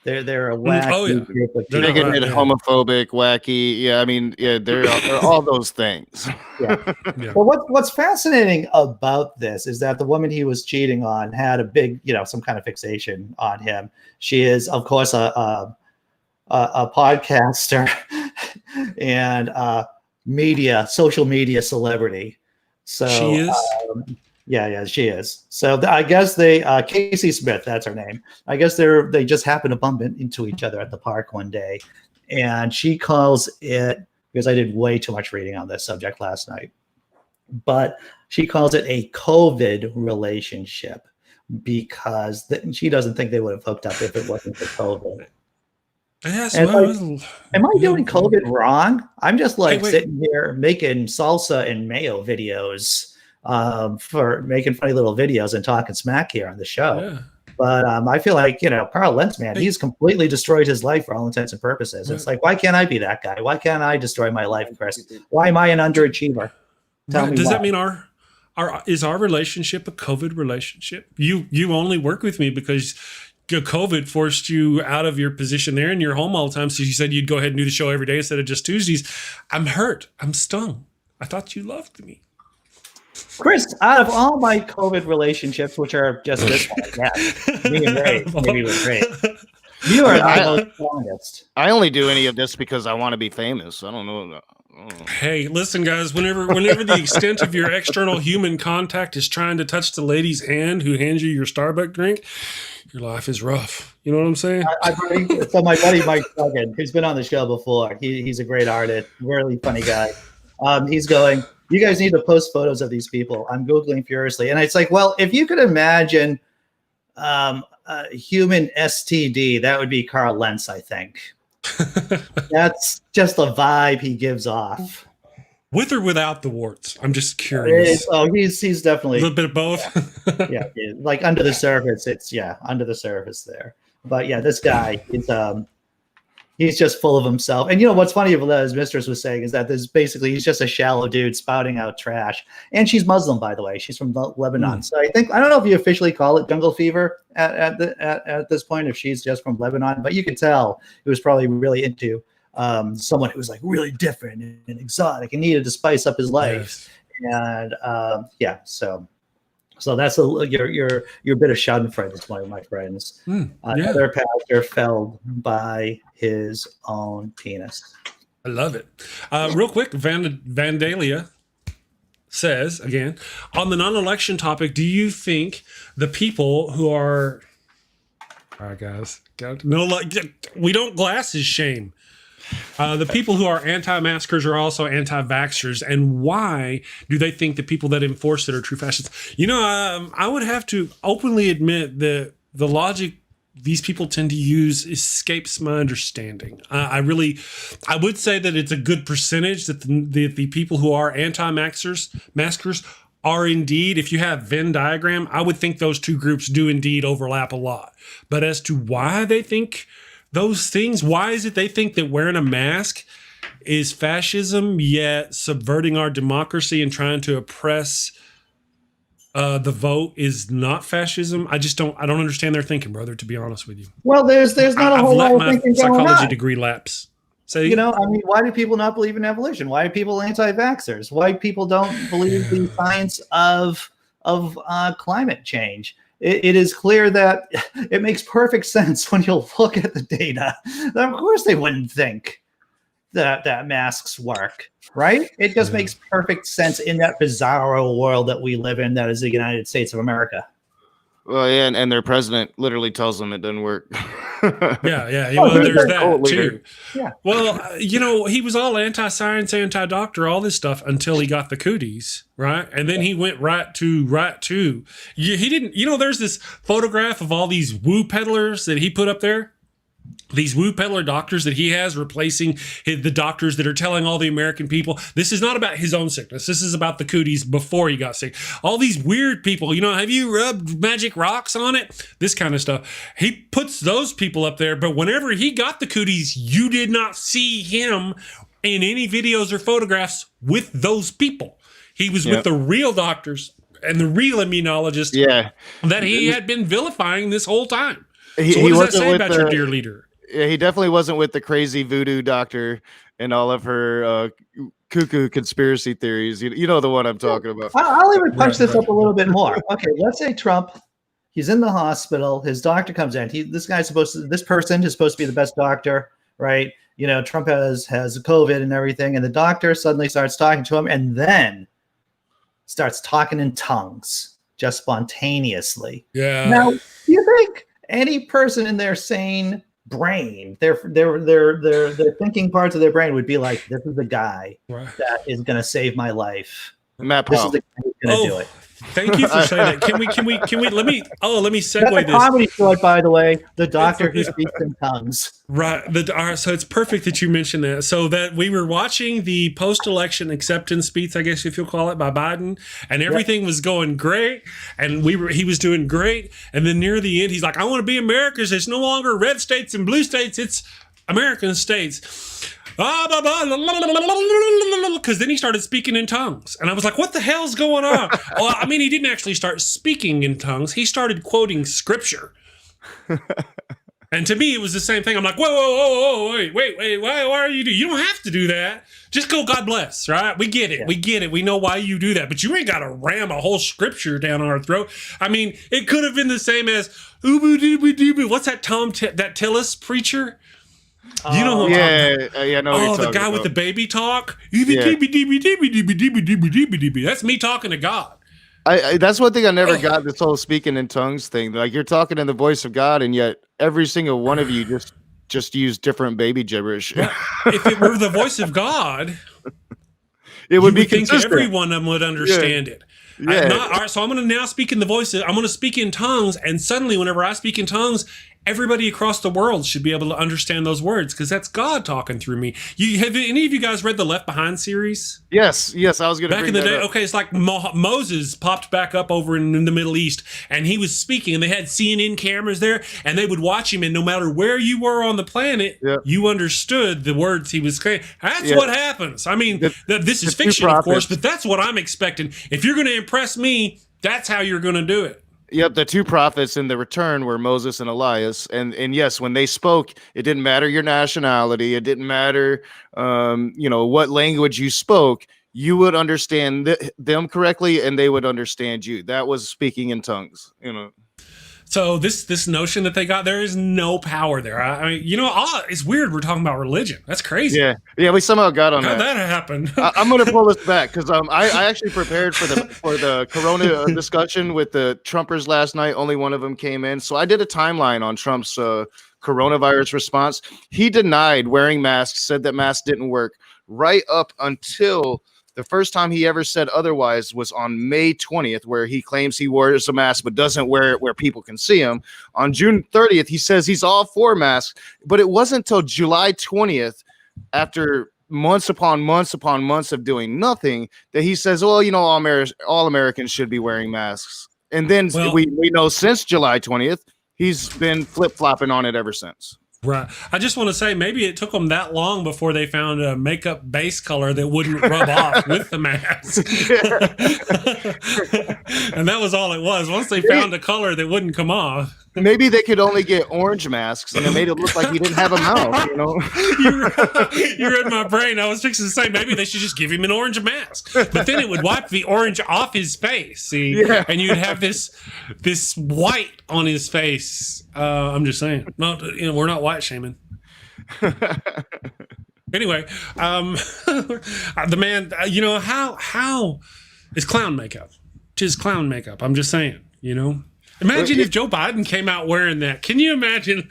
They're a wacky group of people. Bigoted, homophobic, wacky. Yeah, I mean, yeah, they're all those things. Yeah. But what's fascinating about this is that the woman he was cheating on had a big, you know, some kind of fixation on him. She is, of course, a podcaster and social media celebrity. So she is. Yeah, she is. So I guess Casey Smith, that's her name. I guess they just happened to bump into each other at the park one day, and she calls it, because I did way too much reading on this subject last night, but she calls it a COVID relationship because she doesn't think they would have hooked up if it wasn't for COVID. Yes, am I doing COVID wrong? I'm just sitting here making salsa and mayo videos. For making funny little videos and talking smack here on the show. Yeah. But I feel like, you know, Carl Lentz, man, he's completely destroyed his life for all intents and purposes. It's like, why can't I be that guy? Why can't I destroy my life, Chris? Why am I an underachiever? Tell me does why. That mean is our relationship a COVID relationship? You only work with me because COVID forced you out of your position there and you're home all the time. So you said you'd go ahead and do the show every day instead of just Tuesdays. I'm hurt. I'm stung. I thought you loved me. Chris, out of all my COVID relationships, which are just this one, yeah, me and Ray, maybe with Ray, you are the most strongest. I only do any of this because I want to be famous. I don't know. Hey, listen, guys. Whenever the extent of your external human contact is trying to touch the lady's hand who hands you your Starbucks drink, your life is rough. You know what I'm saying? So my buddy Mike Duggan, who's been on the show before, he's a great artist, really funny guy. He's going, you guys need to post photos of these people. I'm Googling furiously. And it's like, well, if you could imagine human STD, that would be Carl Lentz, I think. That's just the vibe he gives off. With or without the warts? I'm just curious. He's definitely a little bit of both. yeah, like under the surface, under the surface there. But yeah, this guy is he's just full of himself. And you know what's funny about his mistress was saying is that he's just a shallow dude spouting out trash. And she's Muslim, by the way. She's from Lebanon. So I don't know if you officially call it jungle fever at this point, if she's just from Lebanon, but you could tell it was probably really into someone who was like really different and exotic and needed to spice up his life. Yes. And so that's your bit of Schadenfreude this morning, my friends. Another pastor felled by his own penis. I love it. Real quick, Vandalia says again on the non-election topic. Do you think the people who are all right, guys? We don't glasses shame. The people who are anti-maskers are also anti-vaxxers, and why do they think the people that enforce it are true fascists? You know, I would have to openly admit that the logic these people tend to use escapes my understanding. I would say that it's a good percentage that the people who are anti-maskers are indeed, if you have Venn diagram, I would think those two groups do indeed overlap a lot. But as to why they think those things, why is it they think that wearing a mask is fascism, yet subverting our democracy and trying to oppress the vote is not fascism? I don't understand their thinking, brother, to be honest with you. Well, there's not a whole lot of thinking going on. I've let my psychology degree lapse. Why do people not believe in evolution? Why are people anti-vaxxers? Why people don't believe the science of climate change? It is clear that it makes perfect sense when you look at the data. Of course, they wouldn't think that masks work, right? It just makes perfect sense in that bizarro world that we live in, that is the United States of America. Well, yeah, and their president literally tells them it doesn't work. Yeah. Well, there's that too. Yeah. Well, he was all anti-science, anti-doctor, all this stuff until he got the cooties, right? And then he went right to. He didn't. There's this photograph of all these woo peddlers that he put up there. these woo peddler doctors that he has replacing the doctors that are telling all the American people, this is not about his own sickness. This is about the cooties before he got sick. All these weird people, have you rubbed magic rocks on it? This kind of stuff. He puts those people up there, but whenever he got the cooties, you did not see him in any videos or photographs with those people. He was with the real doctors and the real immunologists that he had been vilifying this whole time. So what does that say about your dear leader? Yeah, he definitely wasn't with the crazy voodoo doctor and all of her cuckoo conspiracy theories. You know the one I'm talking about. I'll even punch this up a little bit more. Okay, let's say Trump, he's in the hospital. His doctor comes in. This person is supposed to be the best doctor, right? Trump has COVID and everything, and the doctor suddenly starts talking to him, and then starts talking in tongues just spontaneously. Yeah. Now, do you think any person in their sane brain, their thinking parts of their brain would be like, this is the guy that is going to save my life. Matt This Powell. is the guy who's going to do it. Thank you for saying that. Can we let me segue That's a this. comedy short, by the way, the doctor who speaks in tongues. Right. So it's perfect that you mentioned that. So that we were watching the post-election acceptance speech, I guess if you'll call it, by Biden, and everything was going great, and he was doing great, and then near the end, he's like, "I want to be America's. It's no longer red states and blue states. It's American states." Because then he started speaking in tongues. And I was like, what the hell's going on? Well, I mean, he didn't actually start speaking in tongues. He started quoting scripture. And to me, it was the same thing. I'm like, whoa, wait, why are you doing? You don't have to do that. Just go, God bless, right? We get it. Yeah. We get it. We know why you do that. But you ain't got to ram a whole scripture down our throat. I mean, it could have been the same as, what's that that Tillis preacher? You know, no. The guy with the baby talk. That's me talking to God. That's one thing I never got, this whole speaking in tongues thing. Like, you're talking in the voice of God, and yet every single one of you just use different baby gibberish. Well, if it were the voice of God, it would be think consistent. Every one of them would understand it. Yeah. All right, so I'm going to now speak in the voice. I'm going to speak in tongues, and suddenly, whenever I speak in tongues, everybody across the world should be able to understand those words because that's God talking through me. Have any of you guys read the Left Behind series? Yes, I was going to back in the day. Okay, it's like Moses popped back up over in the Middle East, and he was speaking, and they had CNN cameras there, and they would watch him, and no matter where you were on the planet, you understood the words he was saying. That's what happens. I mean, this is fiction, of course, but that's what I'm expecting. If you're going to impress me, that's how you're going to do it. Yep, the two prophets in the return were Moses and Elias, and yes, when they spoke, it didn't matter your nationality, it didn't matter, what language you spoke. You would understand them correctly, and they would understand you. That was speaking in tongues. So this notion that they got, there is no power there. I mean, it's weird. We're talking about religion. That's crazy. Yeah. We somehow got on How'd that. that happen? I'm going to pull this back because I actually prepared for the Corona discussion with the Trumpers last night. Only one of them came in, so I did a timeline on Trump's coronavirus response. He denied wearing masks, said that masks didn't work, right up until the first time he ever said otherwise was on May 20th, where he claims he wears a mask but doesn't wear it where people can see him. On June 30th, he says he's all for masks, but it wasn't until July 20th, after months upon months upon months of doing nothing, that he says, well, all Americans should be wearing masks. And then we know since July 20th, he's been flip-flopping on it ever sinst. Right. I just want to say maybe it took them that long before they found a makeup base color that wouldn't rub off with the mask. And that was all it was. Once they found a color that wouldn't come off. Maybe they could only get orange masks, and it made it look like he didn't have a mouth, You read my brain. I was fixing to say maybe they should just give him an orange mask. But then it would wipe the orange off his face, see? Yeah. And you'd have this white on his face. I'm just saying. No, we're not white shaming. Anyway, the man, how is clown makeup? Tis clown makeup. I'm just saying, Imagine if Joe Biden came out wearing that. Can you imagine?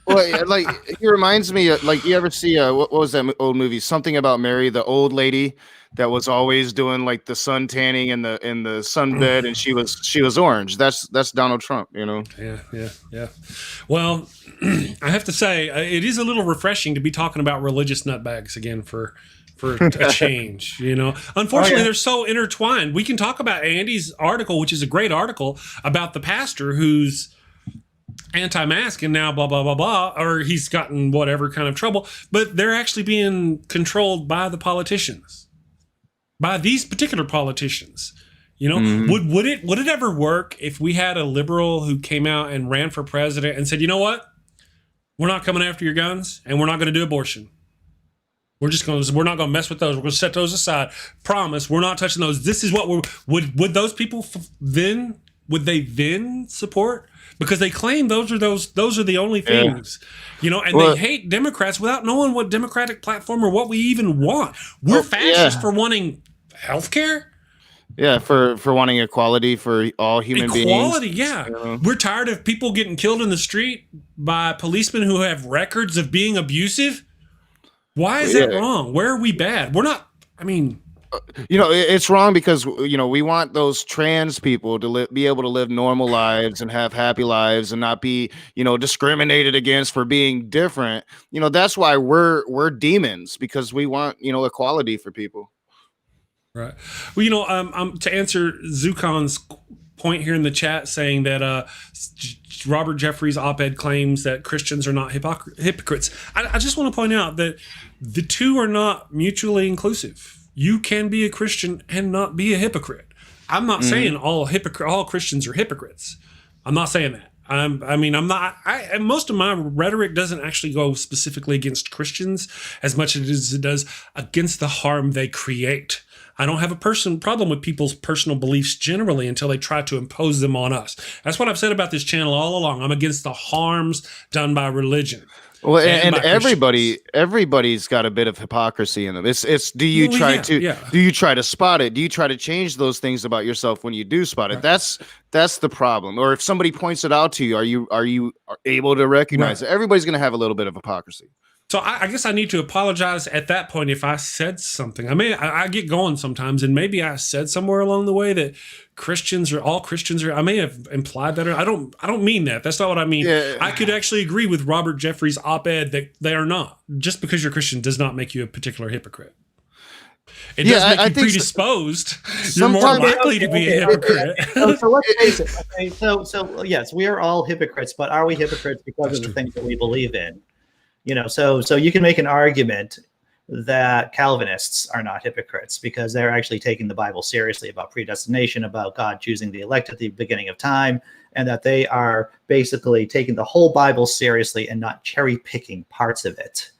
Well, yeah, like he reminds me of, like, you ever see what was that old movie? Something About Mary, the old lady that was always doing like the sun tanning in the sunbed, and she was orange. That's Donald Trump, you know. Yeah. Well, I have to say, it is a little refreshing to be talking about religious nutbags again for a change, you know. Unfortunately, they're so intertwined. We can talk about Andy's article, which is a great article about the pastor who's anti-mask and now blah blah blah blah, or he's gotten whatever kind of trouble, but they're actually being controlled by the politicians, by these particular politicians. You know, would it ever work if we had a liberal who came out and ran for president and said, you know what, we're not coming after your guns and we're not going to do abortion. We're not going to mess with those. We're going to set those aside. Promise, we're not touching those. This is what would those people then support? Because they claim those are the only things, you know, and they hate Democrats without knowing what Democratic platform or what we even want. We're fascists for wanting healthcare. Yeah, for wanting equality for all human beings. Equality, yeah. You know? We're tired of people getting killed in the street by policemen who have records of being abusive. Why is that wrong? Where are we bad? We're not, I mean... You know, it's wrong because, you know, we want those trans people to be able to live normal lives and have happy lives and not be, you know, discriminated against for being different. You know, that's why we're demons, because we want, you know, equality for people. Right. Well, you know, to answer Zukon's point here in the chat saying that Robert Jeffrey's op-ed claims that Christians are not hypocrites. I just want to point out that the two are not mutually inclusive. You can be a Christian and not be a hypocrite. I'm not saying all Christians are hypocrites. I'm not saying that. Most of my rhetoric doesn't actually go specifically against Christians as much as it does against the harm they create. I don't have a problem with people's personal beliefs generally until they try to impose them on us. That's what I've said about this channel all along. I'm against the harms done by religion. Well, and everybody's got a bit of hypocrisy in them. Do you try to spot it? Do you try to change those things about yourself when you do spot it? Right. That's the problem. Or if somebody points it out to you, are you able to recognize it? Everybody's going to have a little bit of hypocrisy. So I guess I need to apologize at that point if I said something. I get going sometimes, and maybe I said somewhere along the way that all Christians are. I may have implied that. I don't mean that. That's not what I mean. Yeah. I could actually agree with Robert Jeffrey's op-ed that they are not. Just because you're Christian does not make you a particular hypocrite. It does make you predisposed. You're more likely to be a hypocrite. So let's face it. Okay? So yes, we are all hypocrites, but are we hypocrites because of the things that we believe in? You know, so you can make an argument that Calvinists are not hypocrites because they're actually taking the Bible seriously about predestination, about God choosing the elect at the beginning of time, and that they are basically taking the whole Bible seriously and not cherry picking parts of it.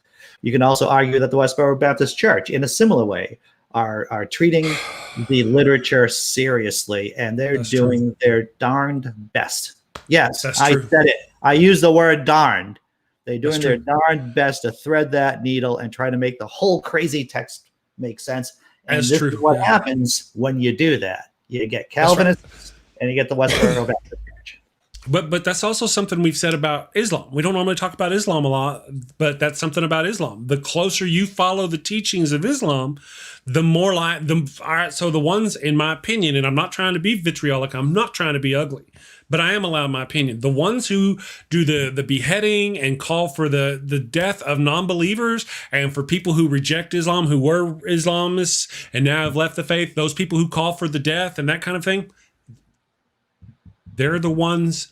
You can also argue that the Westboro Baptist Church, in a similar way, are treating the literature seriously, and they're doing their darned best. Yes, I said it. I use the word darned. They're doing their darn best to thread that needle and try to make the whole crazy text make sense. And this is what happens when you do that. You get Calvinists and you get the Westboro Baptist Church. But that's also something we've said about Islam. We don't normally talk about Islam a lot, but that's something about Islam. The closer you follow the teachings of Islam, the more so the ones, in my opinion, and I'm not trying to be vitriolic, I'm not trying to be ugly, but I am allowed my opinion. The ones who do the beheading and call for the death of non-believers and for people who reject Islam, who were Islamists and now have left the faith, those people who call for the death and that kind of thing, they're the ones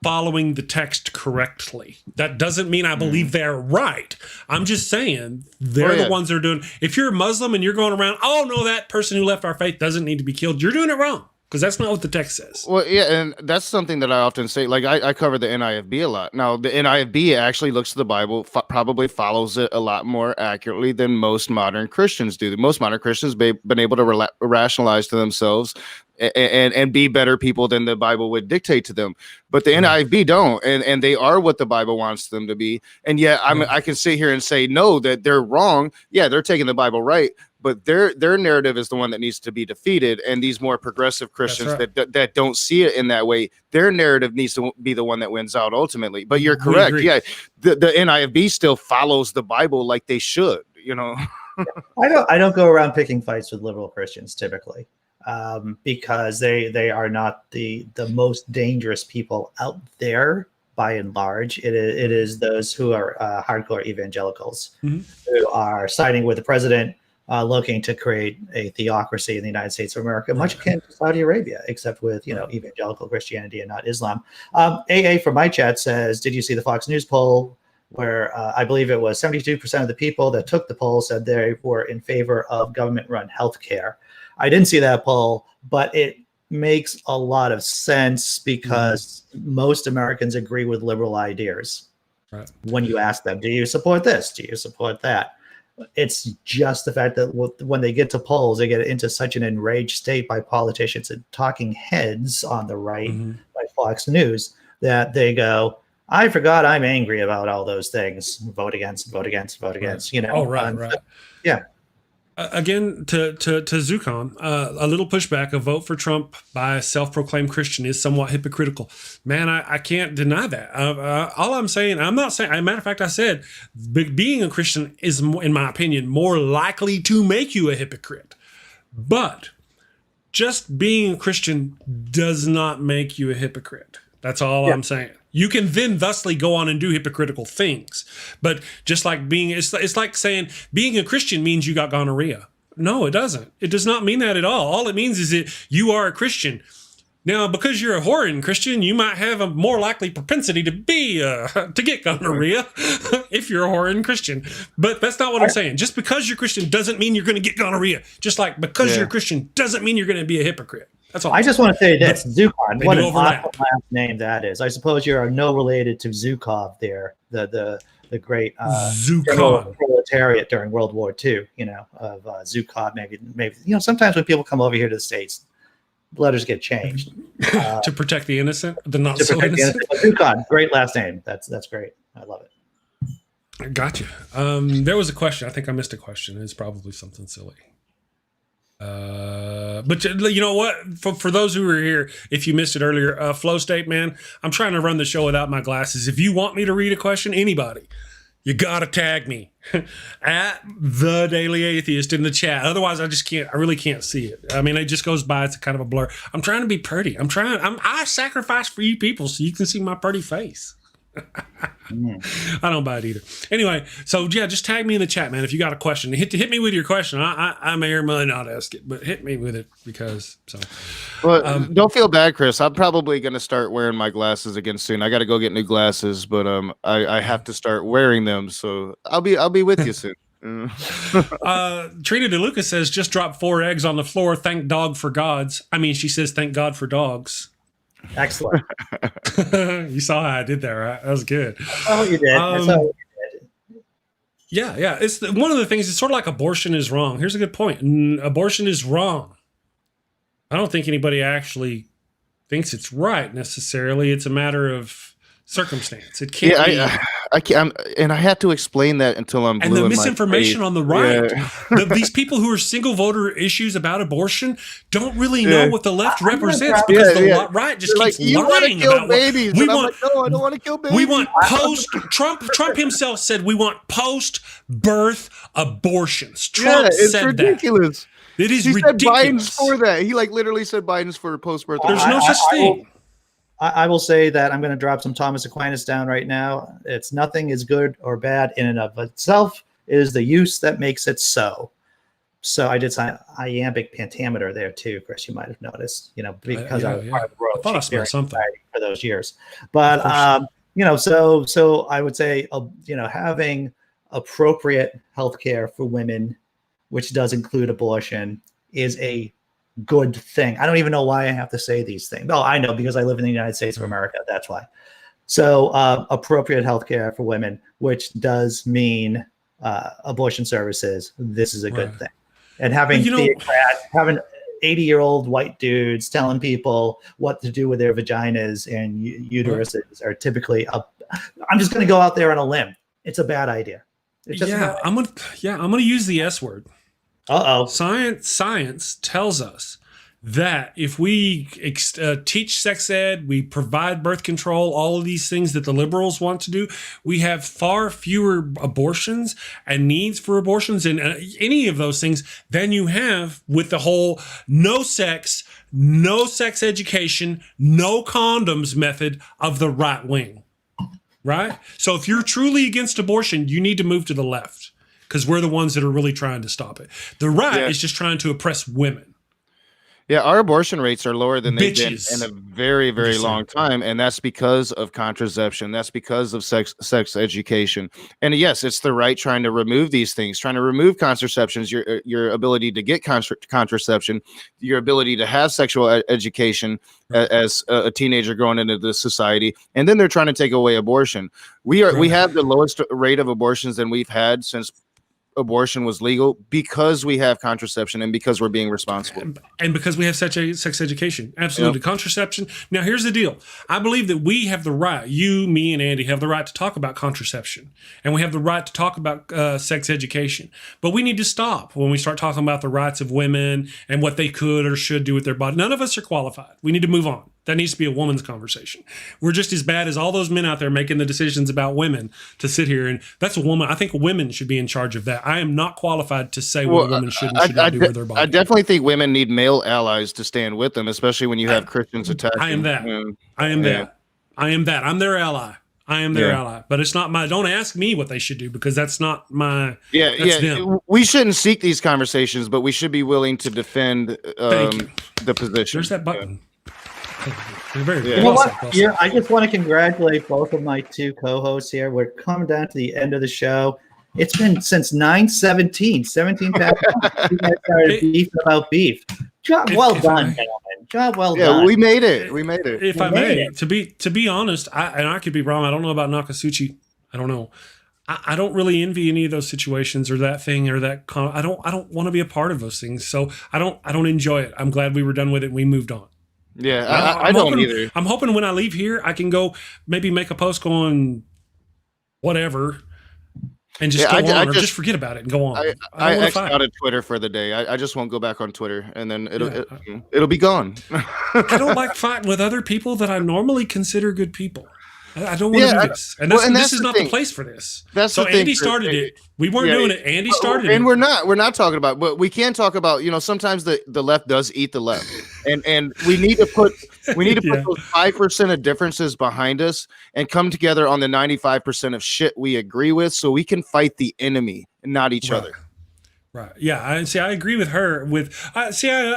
following the text correctly. That doesn't mean I believe they're right. I'm just saying they're the ones that are doing. If you're a Muslim and you're going around, oh no, that person who left our faith doesn't need to be killed, you're doing it wrong. Because that's not what the text says. Well, yeah, and that's something that I often say. Like, I cover the NIFB a lot. Now, the NIFB actually looks to the Bible, probably follows it a lot more accurately than most modern Christians do. Most modern Christians have been able to rationalize to themselves and be better people than the Bible would dictate to them. But the NIFB don't, and they are what the Bible wants them to be. And yet I can sit here and say, no, that they're wrong. Yeah, they're taking the Bible right, but their narrative is the one that needs to be defeated. And these more progressive Christians that don't see it in that way, their narrative needs to be the one that wins out ultimately. But you're correct. Yeah, the NIV still follows the Bible like they should. I don't go around picking fights with liberal Christians typically, because they are not the most dangerous people out there. By and large, it is those who are hardcore evangelicals who are siding with the president, looking to create a theocracy in the United States of America, much akin to Saudi Arabia, except with evangelical Christianity and not Islam. AA from my chat says, did you see the Fox News poll where I believe it was 72% of the people that took the poll said they were in favor of government-run healthcare? I didn't see that poll, but it makes a lot of sense because most Americans agree with liberal ideas. Right. When you ask them, do you support this? Do you support that? It's just the fact that when they get to polls, they get into such an enraged state by politicians and talking heads on the right, by Fox News, that they go, I forgot I'm angry about all those things. Vote against, vote against, vote against. Oh, right. Yeah. Again, to Zukon, a little pushback. A vote for Trump by a self-proclaimed Christian is somewhat hypocritical. Man, I can't deny that. All I'm saying, I'm not saying. As a matter of fact, I said being a Christian is, in my opinion, more likely to make you a hypocrite. But just being a Christian does not make you a hypocrite. That's all I'm saying. You can then thusly go on and do hypocritical things. But just like it's like saying being a Christian means you got gonorrhea. No, it doesn't. It does not mean that at all. All it means is that you are a Christian. Now, because you're a whoring Christian, you might have a more likely propensity to get gonorrhea if you're a whoring Christian. But that's not what I'm saying. Just because you're Christian doesn't mean you're going to get gonorrhea. Just like because you're a Christian doesn't mean you're going to be a hypocrite. That's all. I just want to say this, Zukon, what an awesome last name that is. I suppose you're no related to Zukov there, the great proletariat during World War II, of Zukov. Maybe sometimes when people come over here to the States, letters get changed. To protect the innocent, the not so innocent. Zukon, great last name. That's great. I love it. Gotcha. There was a question. I think I missed a question. It's probably something silly. But you know what? For those who were here, if you missed it earlier, Flow State, man, I'm trying to run the show without my glasses. If you want me to read a question, anybody, you gotta tag me at the Daily Atheist in the chat. Otherwise, I really can't see it. I mean, it just goes by. It's kind of a blur. I'm trying to be pretty. I sacrifice for you people so you can see my pretty face. I don't buy it either. Anyway, so just tag me in the chat, man. If you got a question, hit me with your question. I may or may not ask it, but hit me with it because. Well, don't feel bad, Chris. I'm probably gonna start wearing my glasses again soon. I got to go get new glasses, but I have to start wearing them. So I'll be with you soon. Trina DeLuca says just dropped 4 eggs on the floor. Thank dog for gods. I mean, she says thank God for dogs. Excellent. You saw how I did that, right? That was good. Oh, you did. That's how you did. Yeah. It's one of the things. It's sort of like abortion is wrong. Here's a good point. Abortion is wrong. I don't think anybody actually thinks it's right necessarily. It's a matter of circumstance. It can't be. I can't, and I have to explain that until I'm blue. And the misinformation on the right, these people who are single voter issues about abortion don't really know what the left represents because the right just keeps lying about babies. No, I don't want to kill babies. We want Trump himself said we want post-birth abortions. Trump said ridiculous. That. It is he ridiculous. Said Biden's for that. He literally said Biden's for post-birth. There's no such thing. I will say that I'm going to drop some Thomas Aquinas down right now. It's nothing is good or bad in and of itself. It is the use that makes it so. So I did some iambic pentameter there too, Chris. You might have noticed, because I was part of the Royal Shakespeare Society for those years. But so I would say, having appropriate healthcare for women, which does include abortion, is a good thing. I don't even know why I have to say these things. No, I know because I live in the United States of America. That's why. So appropriate healthcare for women, which does mean abortion services. This is a good thing. And having having 80-year-old white dudes telling people what to do with their vaginas and uteruses are typically I'm just going to go out there on a limb. It's a bad idea. I'm going to use the S word. Science tells us that if we teach sex ed, we provide birth control, all of these things that the liberals want to do, we have far fewer abortions and needs for abortions and any of those things than you have with the whole no sex education, no condoms method of the right wing. Right? So if you're truly against abortion, you need to move to the left because we're the ones that are really trying to stop it. The right is just trying to oppress women. Yeah, our abortion rates are lower than they've been Bitches. in a very, very long time, and that's because of contraception. That's because of sex education. And yes, it's the right trying to remove these things, trying to remove contraceptions, your ability to get contraception, your ability to have sexual education as a teenager growing into this society, and then they're trying to take away abortion. We have the lowest rate of abortions than we've had since abortion was legal because we have contraception and because we're being responsible and because we have such a sex education. Absolutely. Yep. Contraception. Now here's the deal. I believe that we have the right, you, me, and Andy have the right to talk about contraception, and we have the right to talk about sex education, but we need to stop when we start talking about the rights of women and what they could or should do with their body. None of us are qualified. We need to move on. That needs to be a woman's conversation. We're just as bad as all those men out there making the decisions about women to sit here. And that's a woman. I think women should be in charge of that. I am not qualified to say what a woman should and should not do with their body. I definitely think women need male allies to stand with them, especially when you have Christians attacking. I am that. I am that. I'm their ally. I am their ally, but it's not my. Don't ask me what they should do because that's not my. Them. We shouldn't seek these conversations, but we should be willing to defend the position. There's that button. You know what? I just want to congratulate both of my two co-hosts here. We're coming down to the end of the show. It's been since 9/17, 17 past. You guys started beefing about beef. Job well done, gentlemen. Job well done. Yeah, we made it. If I may, to be honest, I could be wrong. I don't know about Nokasuchi. I don't know. I don't really envy any of those situations or that thing or that. I don't want to be a part of those things. So I don't enjoy it. I'm glad we were done with it and we moved on. Yeah, I don't either. I'm hoping when I leave here, I can go maybe make a post going whatever and just go on or just forget about it and go on. I X'd out of Twitter for the day. I just won't go back on Twitter and then it'll be gone. I don't like fighting with other people that I normally consider good people. I don't want to do this. And this is not the place for this. So Andy started it. We weren't doing it. Andy started it. And we're not talking about, but we can talk about, sometimes the left does eat the left. And we need to put those 5% of differences behind us and come together on the 95% of shit we agree with so we can fight the enemy and not each other. Right. Yeah. I agree with her. I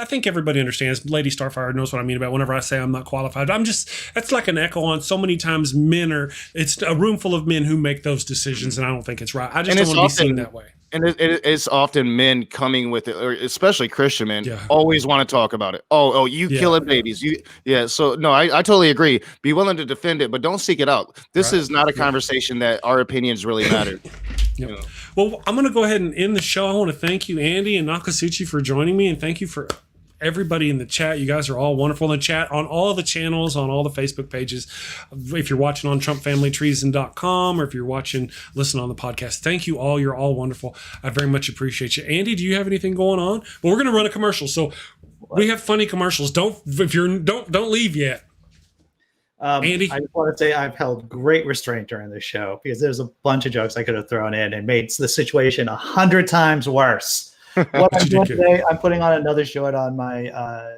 think everybody understands. Lady Starfire knows what I mean about whenever I say I'm not qualified. That's like an echo on so many times it's a room full of men who make those decisions, and I don't think it's right. I just don't want to be seen that way. And it's often men coming with it, or especially Christian men, always want to talk about it. Oh, you killing babies. So no, I totally agree. Be willing to defend it, but don't seek it out. This is not a conversation that our opinions really matter. Well, I'm going to go ahead and end the show. I want to thank you, Andy and Nokasuchi, for joining me, and thank you for everybody in the chat. You guys are all wonderful in the chat on all the channels, on all the Facebook pages. If you're watching on TrumpFamilyTreason.com or if you're listen on the podcast, thank you all. You're all wonderful. I very much appreciate you. Andy, do you have anything going on? Well, we're going to run a commercial, so we have funny commercials. Don't leave yet. Andy, I just want to say I've held great restraint during this show because there's a bunch of jokes I could have thrown in and made the situation 100 times worse. What I'm doing today, I'm putting on another short on my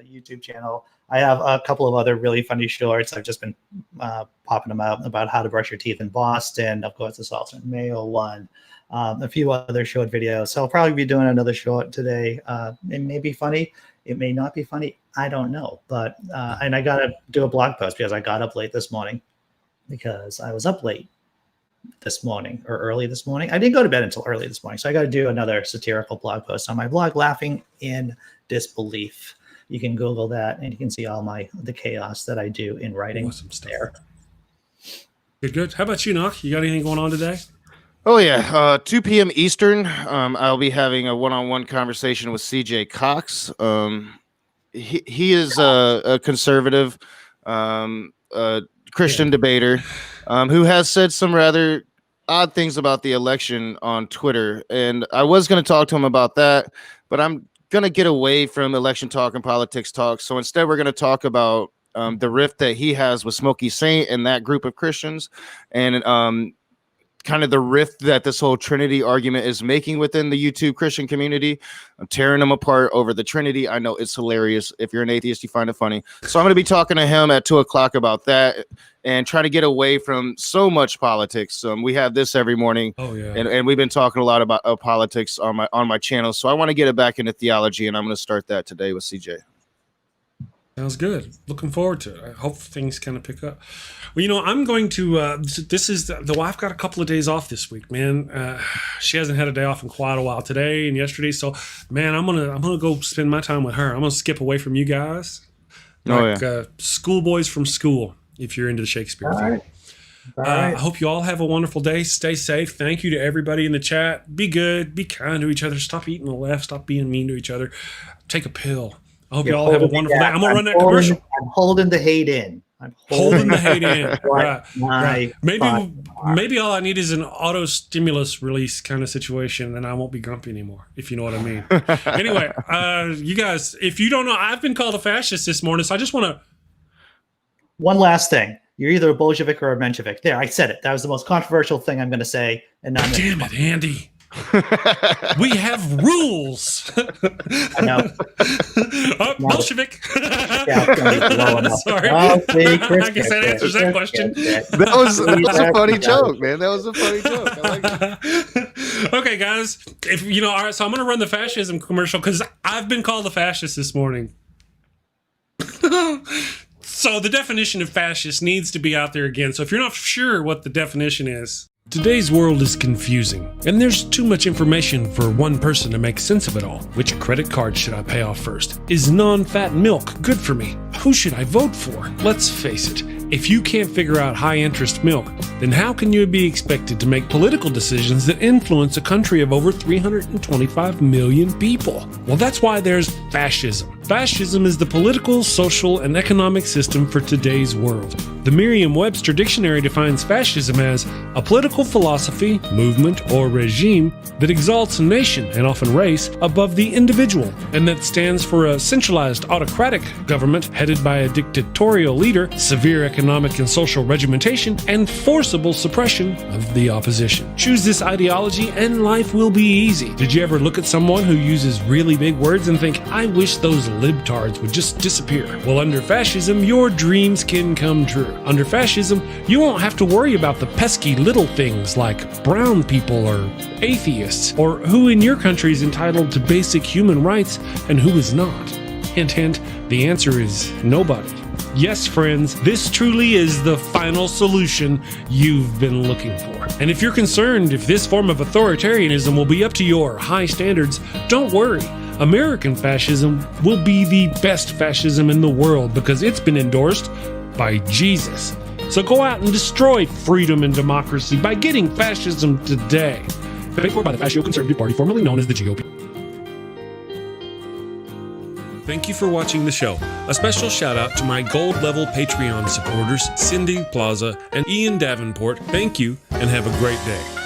YouTube channel. I have a couple of other really funny shorts. I've just been popping them out about how to brush your teeth in Boston. Of course, it's also a Mayo one. A few other short videos. So I'll probably be doing another short today. It may be funny. It may not be funny. I don't know. But and I got to do a blog post because I got up late this morning because I was up late this morning or early this morning. I didn't go to bed until early this morning. So I got to do another satirical blog post on my blog, Laughing in Disbelief. You can Google that and you can see all the chaos that I do in writing. Awesome stuff. There. Good. How about you, Nok? You got anything going on today? Oh, yeah. 2 p.m. Eastern, I'll be having a one-on-one conversation with CJ Cox. He is a conservative Christian debater who has said some rather odd things about the election on Twitter. And I was going to talk to him about that, but I'm going to get away from election talk and politics talk. So instead, we're going to talk about the rift that he has with Smokey Saint and that group of Christians, and kind of the rift that this whole Trinity argument is making within the YouTube Christian community. I'm tearing them apart over the Trinity. I know it's hilarious. If you're an atheist, you find it funny. So I'm going to be talking to him at 2:00 about that and try to get away from so much politics. We have this every morning. Oh yeah. And we've been talking a lot about politics on my channel. So I want to get it back into theology, and I'm going to start that today with CJ. Sounds good. Looking forward to it. I hope things kind of pick up. Well, I'm going to. This is the wife got a couple of days off this week, man. She hasn't had a day off in quite a while, today and yesterday. So, man, I'm gonna go spend my time with her. I'm gonna skip away from you guys, schoolboys from school. If you're into the Shakespeare thing. All right. I hope you all have a wonderful day. Stay safe. Thank you to everybody in the chat. Be good. Be kind to each other. Stop eating the left. Stop being mean to each other. Take a pill. I hope you all have a wonderful day. I'm going to run that commercial. I'm holding the hate in. I'm holding the hate in. Right. Right. Maybe all I need is an auto stimulus release kind of situation, and I won't be grumpy anymore, if you know what I mean. Anyway, you guys, if you don't know, I've been called a fascist this morning, so I just want to. One last thing. You're either a Bolshevik or a Menshevik. There, I said it. That was the most controversial thing I'm going to say. And now damn it, Andy. We have rules. I know. Bolshevik. Sorry. I guess that answers that question. That was a funny joke, man. That was a funny joke. I like it. Okay, guys. All right, so I'm going to run the fascism commercial because I've been called a fascist this morning. So the definition of fascist needs to be out there again. So if you're not sure what the definition is, today's world is confusing, and there's too much information for one person to make sense of it all. Which credit card should I pay off first? Is non-fat milk good for me? Who should I vote for? Let's face it, if you can't figure out high-interest milk, then how can you be expected to make political decisions that influence a country of over 325 million people? Well, that's why there's fascism. Fascism is the political, social, and economic system for today's world. The Merriam-Webster Dictionary defines fascism as a political philosophy, movement, or regime that exalts a nation, and often race, above the individual, and that stands for a centralized autocratic government headed by a dictatorial leader, severe economic and social regimentation, and forcible suppression of the opposition. Choose this ideology and life will be easy. Did you ever look at someone who uses really big words and think, I wish those libtards would just disappear? Well, under fascism, your dreams can come true. Under fascism, you won't have to worry about the pesky little things like brown people or atheists, or who in your country is entitled to basic human rights and who is not. Hint, hint, the answer is nobody. Yes, friends, this truly is the final solution you've been looking for. And if you're concerned if this form of authoritarianism will be up to your high standards, don't worry. American fascism will be the best fascism in the world because it's been endorsed by Jesus. So go out and destroy freedom and democracy by getting fascism today. Paid for by the Fascio-Conservative Party, formerly known as the GOP. Thank you for watching the show. A special shout out to my gold level Patreon supporters, Cindy Plaza and Ian Davenport. Thank you and have a great day.